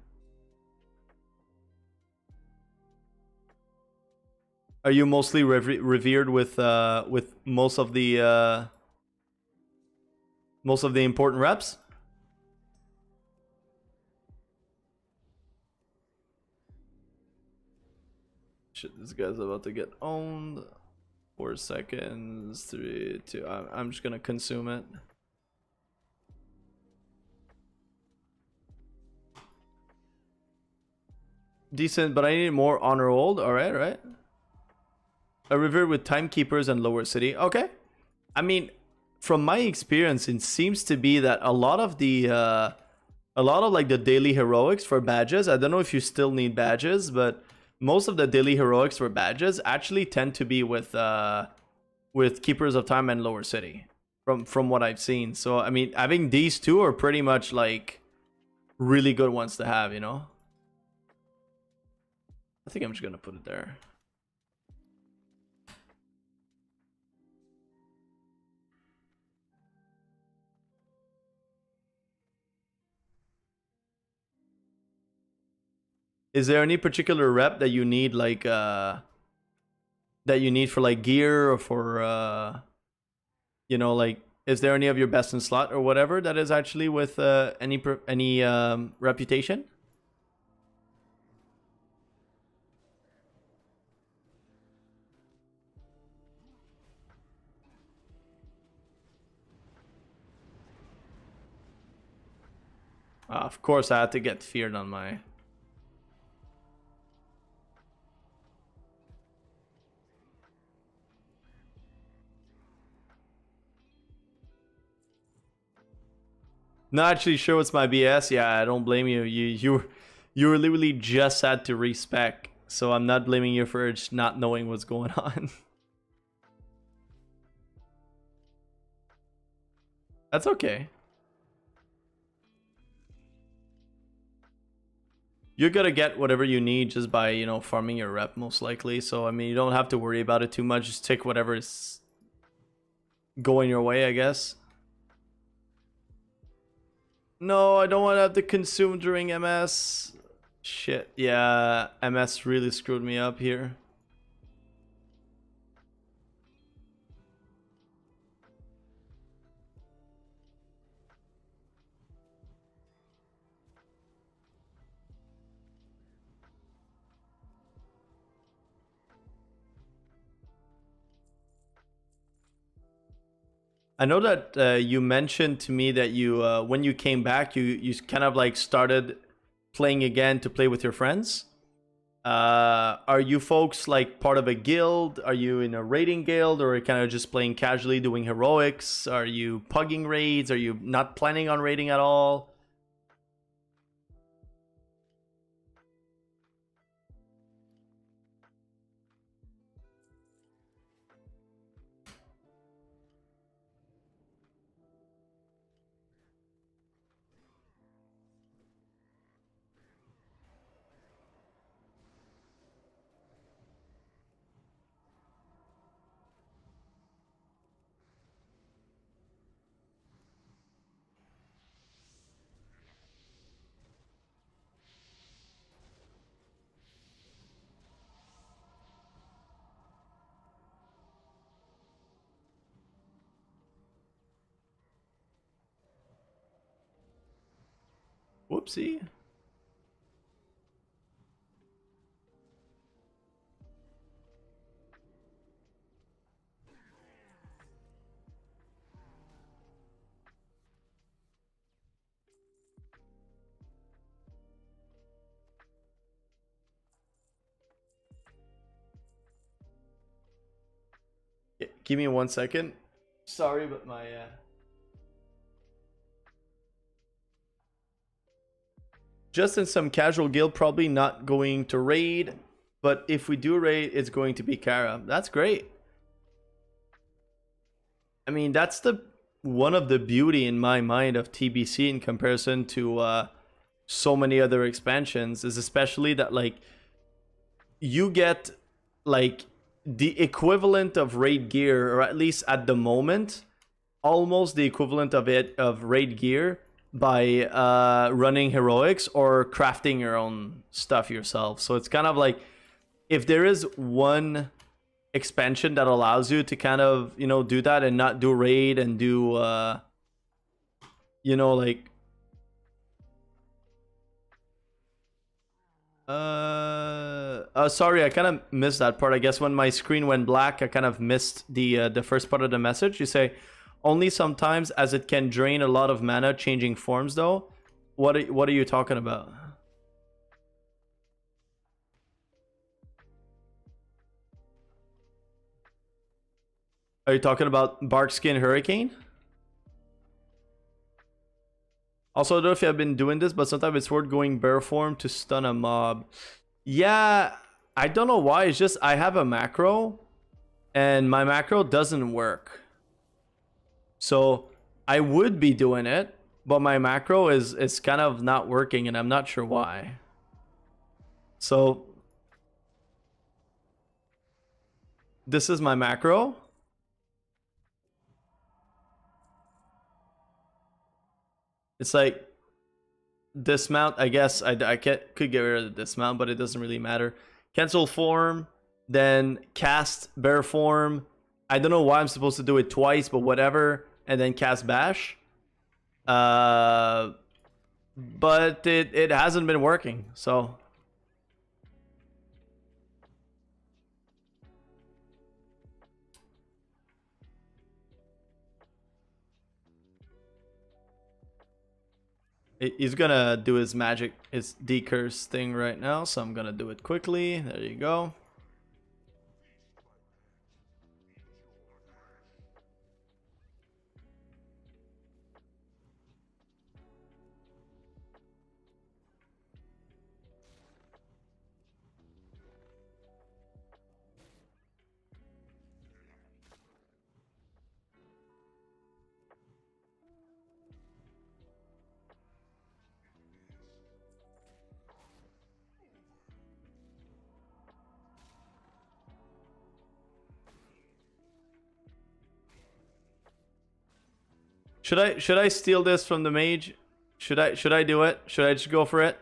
Are you mostly revered with most of the important reps? Shit, this guy's about to get owned. 4 seconds, 3, 2. I'm just gonna consume it. Decent, but I need more honor old. Alright, right. A river with timekeepers and lower city. Okay. I mean, from my experience, it seems to be that a lot of like the daily heroics for badges. I don't know if you still need badges, but most of the daily heroics for badges actually tend to be with keepers of time and lower city, from what I've seen. So I mean, having these two are pretty much like really good ones to have, you know. I think I'm just gonna put it there. Is there any particular rep that you need, like that you need for like gear or for you know, like, is there any of your best in slot or whatever that is actually with any reputation? Of course, I had to get feared on my. Not actually sure what's my BS. Yeah, I don't blame you. You were literally just had to respec, so I'm not blaming you for just not knowing what's going on. That's okay. You're gonna get whatever you need just by, you know, farming your rep most likely. So I mean, you don't have to worry about it too much. Just take whatever is going your way, I guess. No, I don't want to have to consume during MS. Shit, yeah, MS really screwed me up here. I know that you mentioned to me that you, when you came back, you kind of like started playing again to play with your friends. Are you folks like part of a guild? Are you in a raiding guild, or kind of just playing casually, doing heroics? Are you pugging raids? Are you not planning on raiding at all? Whoopsie. Yeah, give me 1 second. Sorry, but my just in some casual guild, probably not going to raid, but if we do raid, it's going to be Kara. That's great. I mean, that's the one of the beauty in my mind of TBC in comparison to so many other expansions, is especially that like you get like the equivalent of raid gear, or at least at the moment, almost the equivalent of it of raid gear by running heroics or crafting your own stuff yourself. So it's kind of like, if there is one expansion that allows you to kind of, you know, do that and not do raid and do you know, like sorry, I kind of missed that part. I guess when my screen went black, I kind of missed the first part of the message. You say only sometimes, as it can drain a lot of mana changing forms though. What are you talking about? Are you talking about Barkskin Hurricane? Also, I don't know if you have been doing this, but sometimes it's worth going bear form to stun a mob. Yeah, I don't know why. It's just I have a macro, and my macro doesn't work. So I would be doing it, but my macro is kind of not working, and I'm not sure why. So this is my macro. It's like dismount. I guess I could get rid of the dismount, but it doesn't really matter. Cancel form, then cast bear form. I don't know why I'm supposed to do it twice, but whatever. And then cast bash. But it hasn't been working, so. He's gonna do his magic, his decurse thing right now, so I'm gonna do it quickly. There you go. Should I steal this from the mage? Should I do it? Should I just go for it?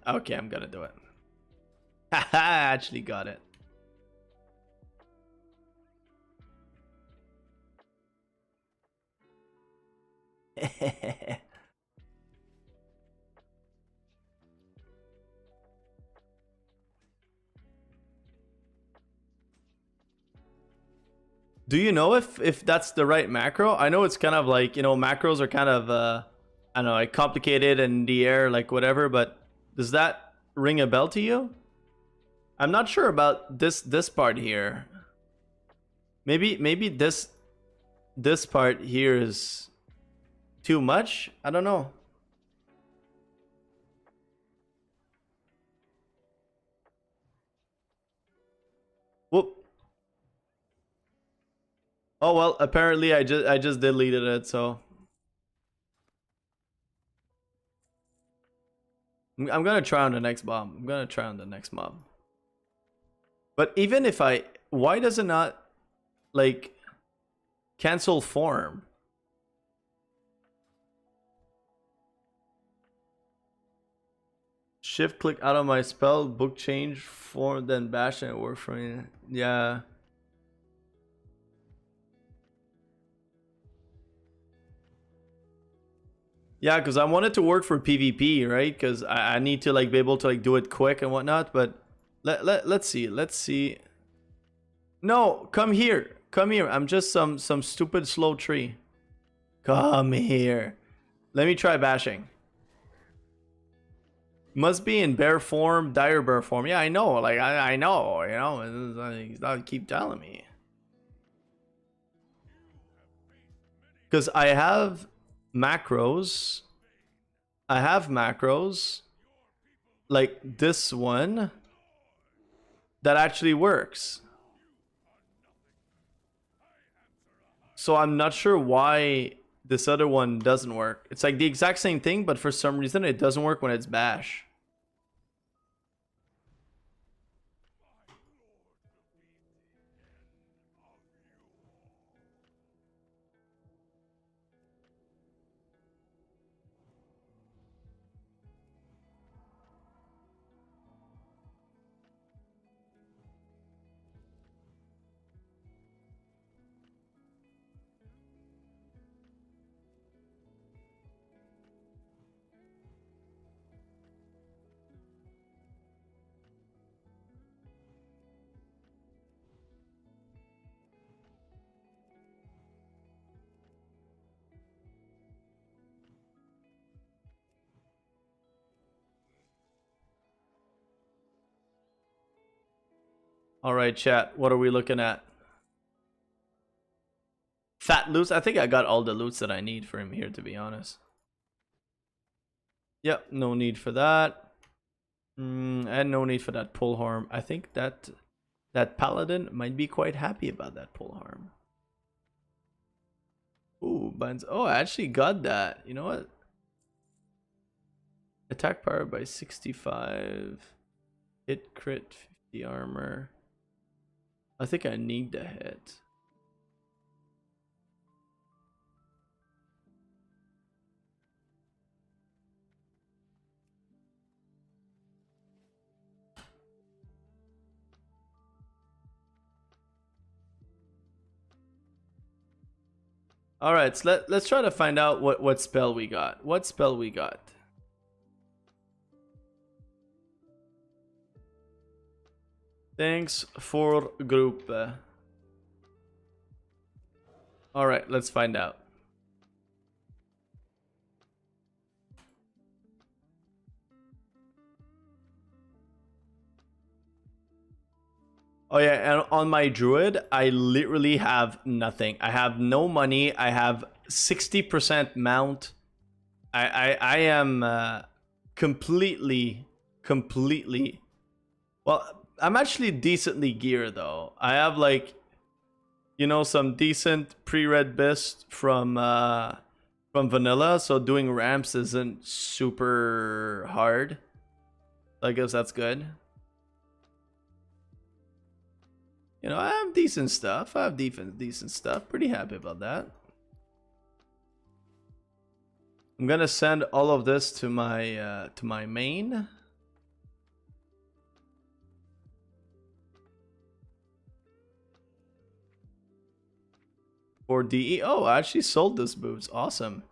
Okay, I'm gonna do it. Haha, I actually got it. Do you know if that's the right macro? I know it's kind of like, you know, macros are kind of I don't know, like complicated and in the air, like whatever, but does that ring a bell to you? I'm not sure about this part here. Maybe this part here is too much? I don't know. Whoop. Oh well, apparently I just deleted it, so I'm gonna try on the next mob. I'm gonna try on the next mob. But even if why does it not like cancel form? Shift click out of my spell book, change form, then bash, and it worked for me. Yeah. Yeah, because I want it to work for PvP, right? Because I need to like be able to like do it quick and whatnot. But let's see. Let's see. No, come here. Come here. I'm just some stupid slow tree. Come here. Let me try bashing. Must be in bear form, dire bear form. Yeah, I know. Like I know. You know, he's not keep telling me. Because I have macros. I have macros like this one that actually works. So I'm not sure why this other one doesn't work. It's like the exact same thing, but for some reason it doesn't work when it's bash. All right, chat. What are we looking at? Fat loots. I think I got all the loots that I need for him here, to be honest. Yep, no need for that. And no need for that pull harm. I think that paladin might be quite happy about that pull harm. Ooh, buns. Oh, I actually got that. You know what? Attack power by 65. Hit crit 50 armor. I think I need the hit. All right, so let's try to find out what spell we got. What spell we got? Thanks for group. All right, let's find out. Oh yeah, and on my druid, I literally have nothing. I have no money. I have 60% mount. I am completely. Well, I'm actually decently geared though. I have like, you know, some decent pre-red bist from vanilla, so doing ramps isn't super hard. I guess that's good. You know, I have decent stuff. I have decent stuff. Pretty happy about that. I'm gonna send all of this to my main. For DE. Oh, I actually sold this boots. Awesome.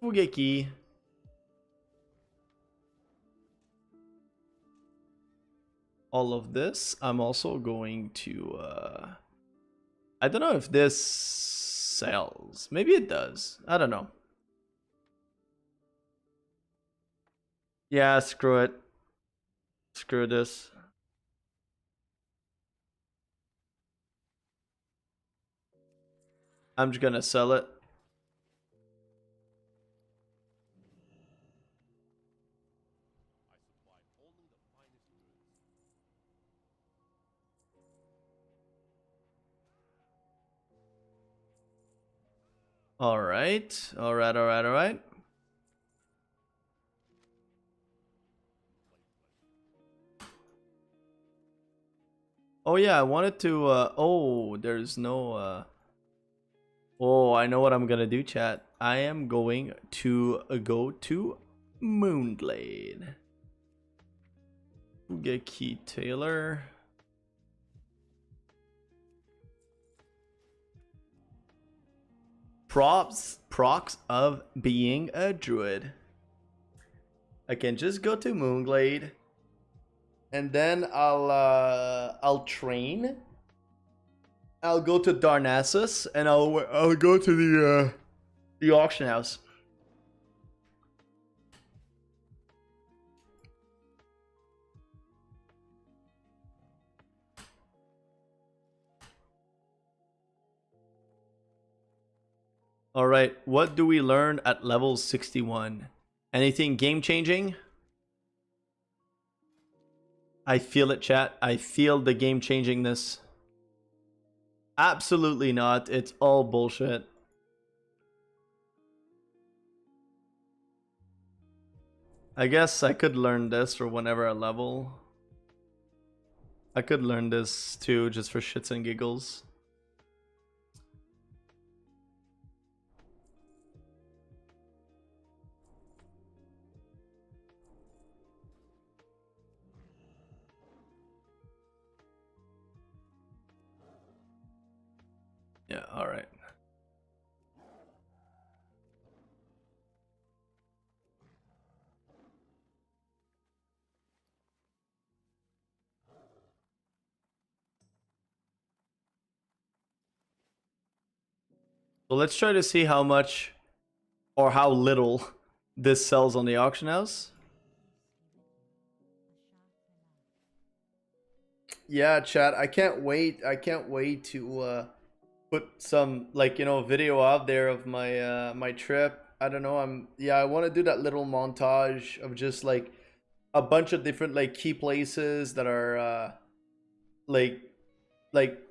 Fugeki. All of this. I'm also going to I don't know if this sells. Maybe it does. I don't know. Yeah, screw it. Screw this. I'm just gonna sell it. All right. All right. Oh yeah, I wanted to oh, there's no oh, I know what I'm gonna do, chat. I am going to go to Moonglade. Get Key Taylor. Procs of being a druid. I can just go to Moonglade, and then I'll train. I'll go to Darnassus, and I'll go to the auction house. All right, what do we learn at level 61? Anything game changing? I feel it, chat. I feel the game changingness. Absolutely not. It's all bullshit. I guess I could learn this for whenever I level. I could learn this too, just for shits and giggles. Yeah, alright. So let's try to see how much or how little this sells on the auction house. Yeah, chat. I can't wait. I can't wait to put some, like, video out there of my my trip. I don't know. I want to do that little montage of just like a bunch of different like key places that are like like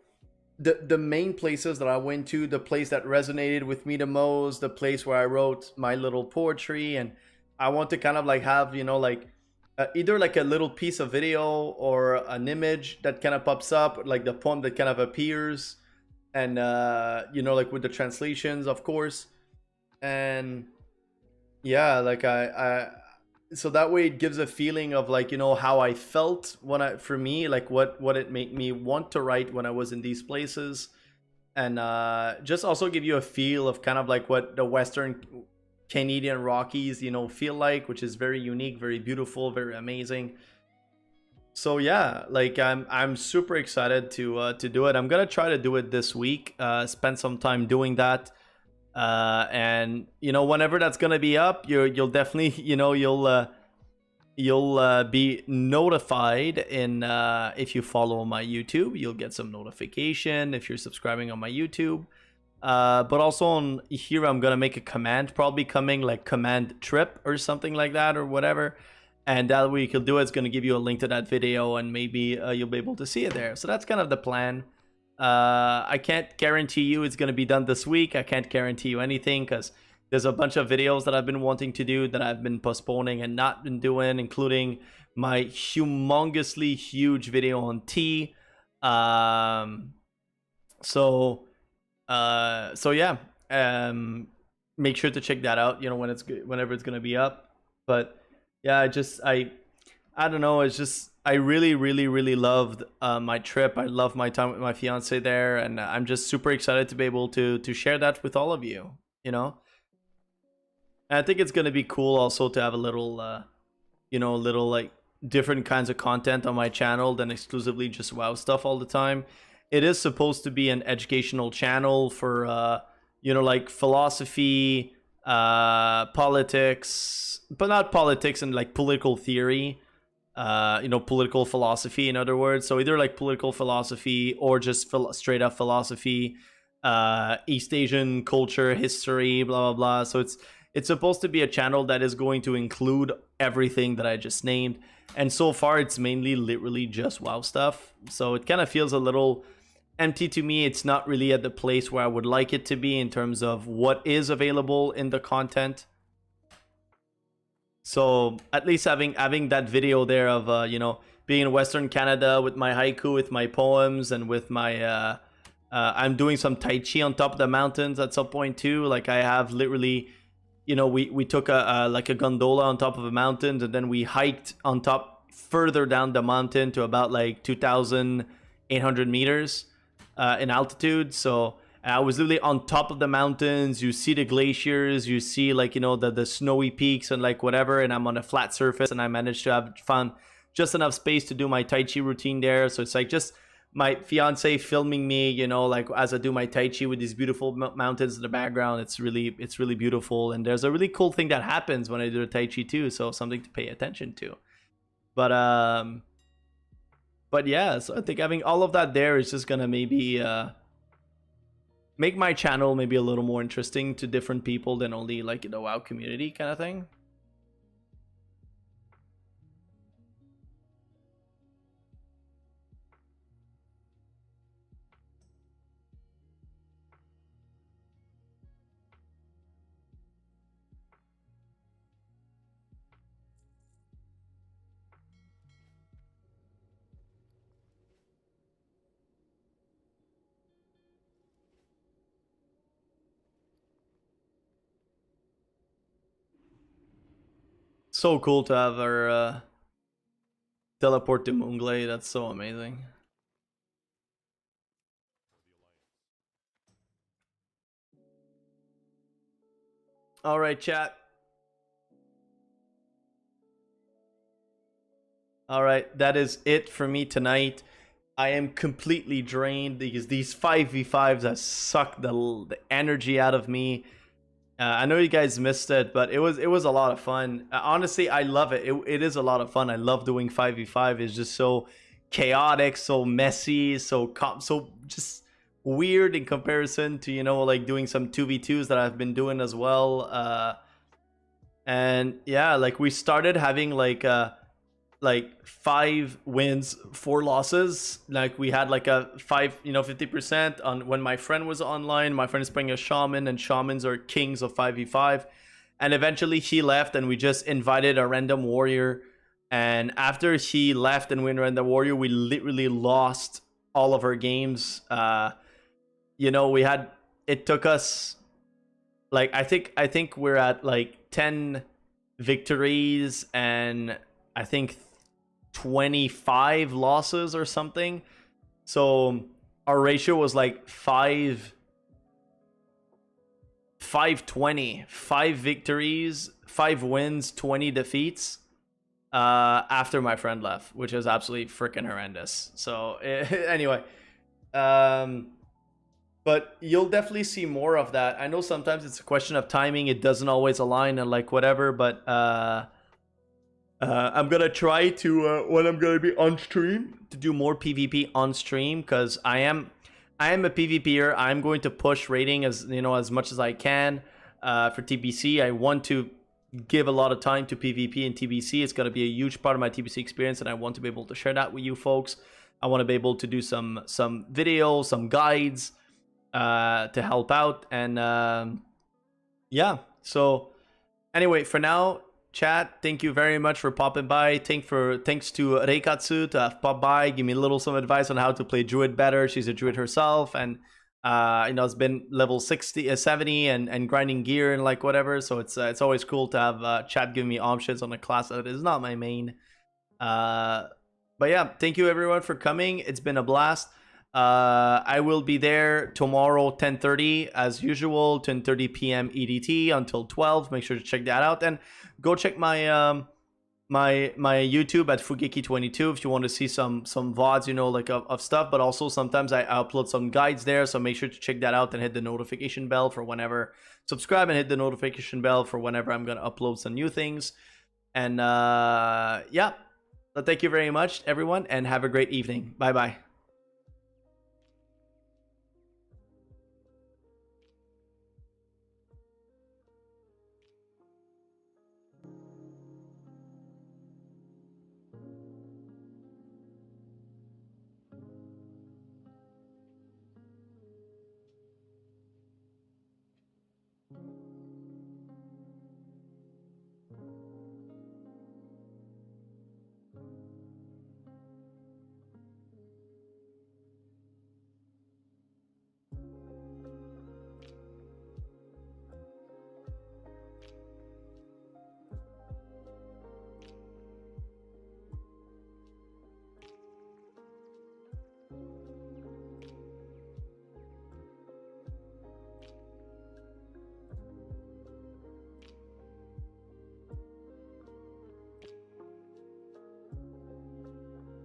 the main places that I went to, the place that resonated with me the most, the place where I wrote my little poetry. And I want to kind of like have, like either like a little piece of video or an image that kind of pops up, like the poem that kind of appears, and like with the translations, of course. And yeah, like I so that way it gives a feeling of like, how I felt when for me, like what it made me want to write when I was in these places. And just also give you a feel of kind of like what the Western Canadian Rockies, feel like, which is very unique, very beautiful, very amazing. So yeah, like I'm super excited to do it. I'm gonna try to do it this week. Spend some time doing that. And whenever that's gonna be up, you'll definitely you'll be notified in if you follow my YouTube, you'll get some notification if you're subscribing on my YouTube. But also on here, I'm gonna make a command, probably coming like command trip or something like that or whatever. And that way you can do it. It's gonna give you a link to that video, and maybe you'll be able to see it there. So that's kind of the plan. I can't guarantee you it's going to be done this week. I can't guarantee you anything because there's a bunch of videos that I've been wanting to do that I've been postponing and not been doing, including my humongously huge video on tea. So yeah. Make sure to check that out, whenever it's going to be up. But yeah, I don't know. It's just I really, really, really loved my trip. I love my time with my fiance there, and I'm just super excited to be able to share that with all of you. And I think it's gonna be cool also to have a little, little like different kinds of content on my channel than exclusively just WoW stuff all the time. It is supposed to be an educational channel for, like philosophy, politics, but not politics and like political theory. Political philosophy, in other words. So either like political philosophy or just straight up philosophy, East Asian culture, history, blah blah blah. So it's supposed to be a channel that is going to include everything that I just named. And so far, it's mainly literally just WoW stuff. So it kind of feels a little empty to me. It's not really at the place where I would like it to be in terms of what is available in the content. So at least having that video there of being in Western Canada with my haiku, with my poems, and with my I'm doing some tai chi on top of the mountains at some point too. Like I have literally, we took a like a gondola on top of a mountain, and then we hiked on top further down the mountain to about like 2,800 meters in altitude. So I was literally on top of the mountains. You see the glaciers, you see like, the snowy peaks and like whatever. And I'm on a flat surface, and I managed to have found just enough space to do my Tai Chi routine there. So it's like just my fiance filming me, like as I do my Tai Chi with these beautiful mountains in the background. It's really beautiful. And there's a really cool thing that happens when I do the Tai Chi too. So something to pay attention to. But yeah, so I think having all of that there is just gonna maybe make my channel maybe a little more interesting to different people than only like the WoW community kind of thing. So cool to have her teleport to Moonglade. That's so amazing. All right, chat. All right, that is it for me tonight. I am completely drained because these 5v5s have sucked the energy out of me. I know you guys missed it, but it was a lot of fun. Honestly, I love it. It is a lot of fun. I love doing 5v5. It's just so chaotic, so messy, so just weird in comparison to, you know, like doing some 2v2s that I've been doing as well. And yeah, like we started having like 5 wins, 4 losses. Like we had like a 50% on when my friend was online. My friend is playing a shaman, and shamans are kings of 5v5. And eventually he left, and we just invited a random warrior. And after he left and we invited the warrior, we literally lost all of our games. You know, it took us like I think we're at like 10 victories and I think 25 losses or something. So our ratio was like 520, 5 victories, 5 wins, 20 defeats after my friend left, which is absolutely freaking horrendous. So anyway, but you'll definitely see more of that. I know sometimes it's a question of timing, it doesn't always align and like whatever, but I'm gonna try to when I'm gonna be on stream to do more PvP on stream, because I am a PvPer. I'm going to push rating as much as I can for TBC. I want to give a lot of time to PvP and TBC. It's gonna be a huge part of my TBC experience, and I want to be able to share that with you folks. I want to be able to do some videos, some guides to help out, and yeah. So anyway, for now, chat, thank you very much for popping by. Thanks to Reikatsu to have popped by, give me some advice on how to play Druid better. She's a Druid herself, and it's been level 60, 70 and grinding gear and like whatever. So it's always cool to have chat give me options on a class that is not my main. But yeah, thank you everyone for coming. It's been a blast. I will be there tomorrow 10:30 as usual, 10:30 p.m. EDT until 12. Make sure to check that out, and go check my my YouTube at Fugeki22 if you want to see some VODs, of stuff. But also sometimes I upload some guides there, so make sure to check that out and hit the notification bell for whenever. Subscribe and hit the notification bell for whenever I'm gonna upload some new things. And yeah, but thank you very much everyone, and have a great evening. Bye bye.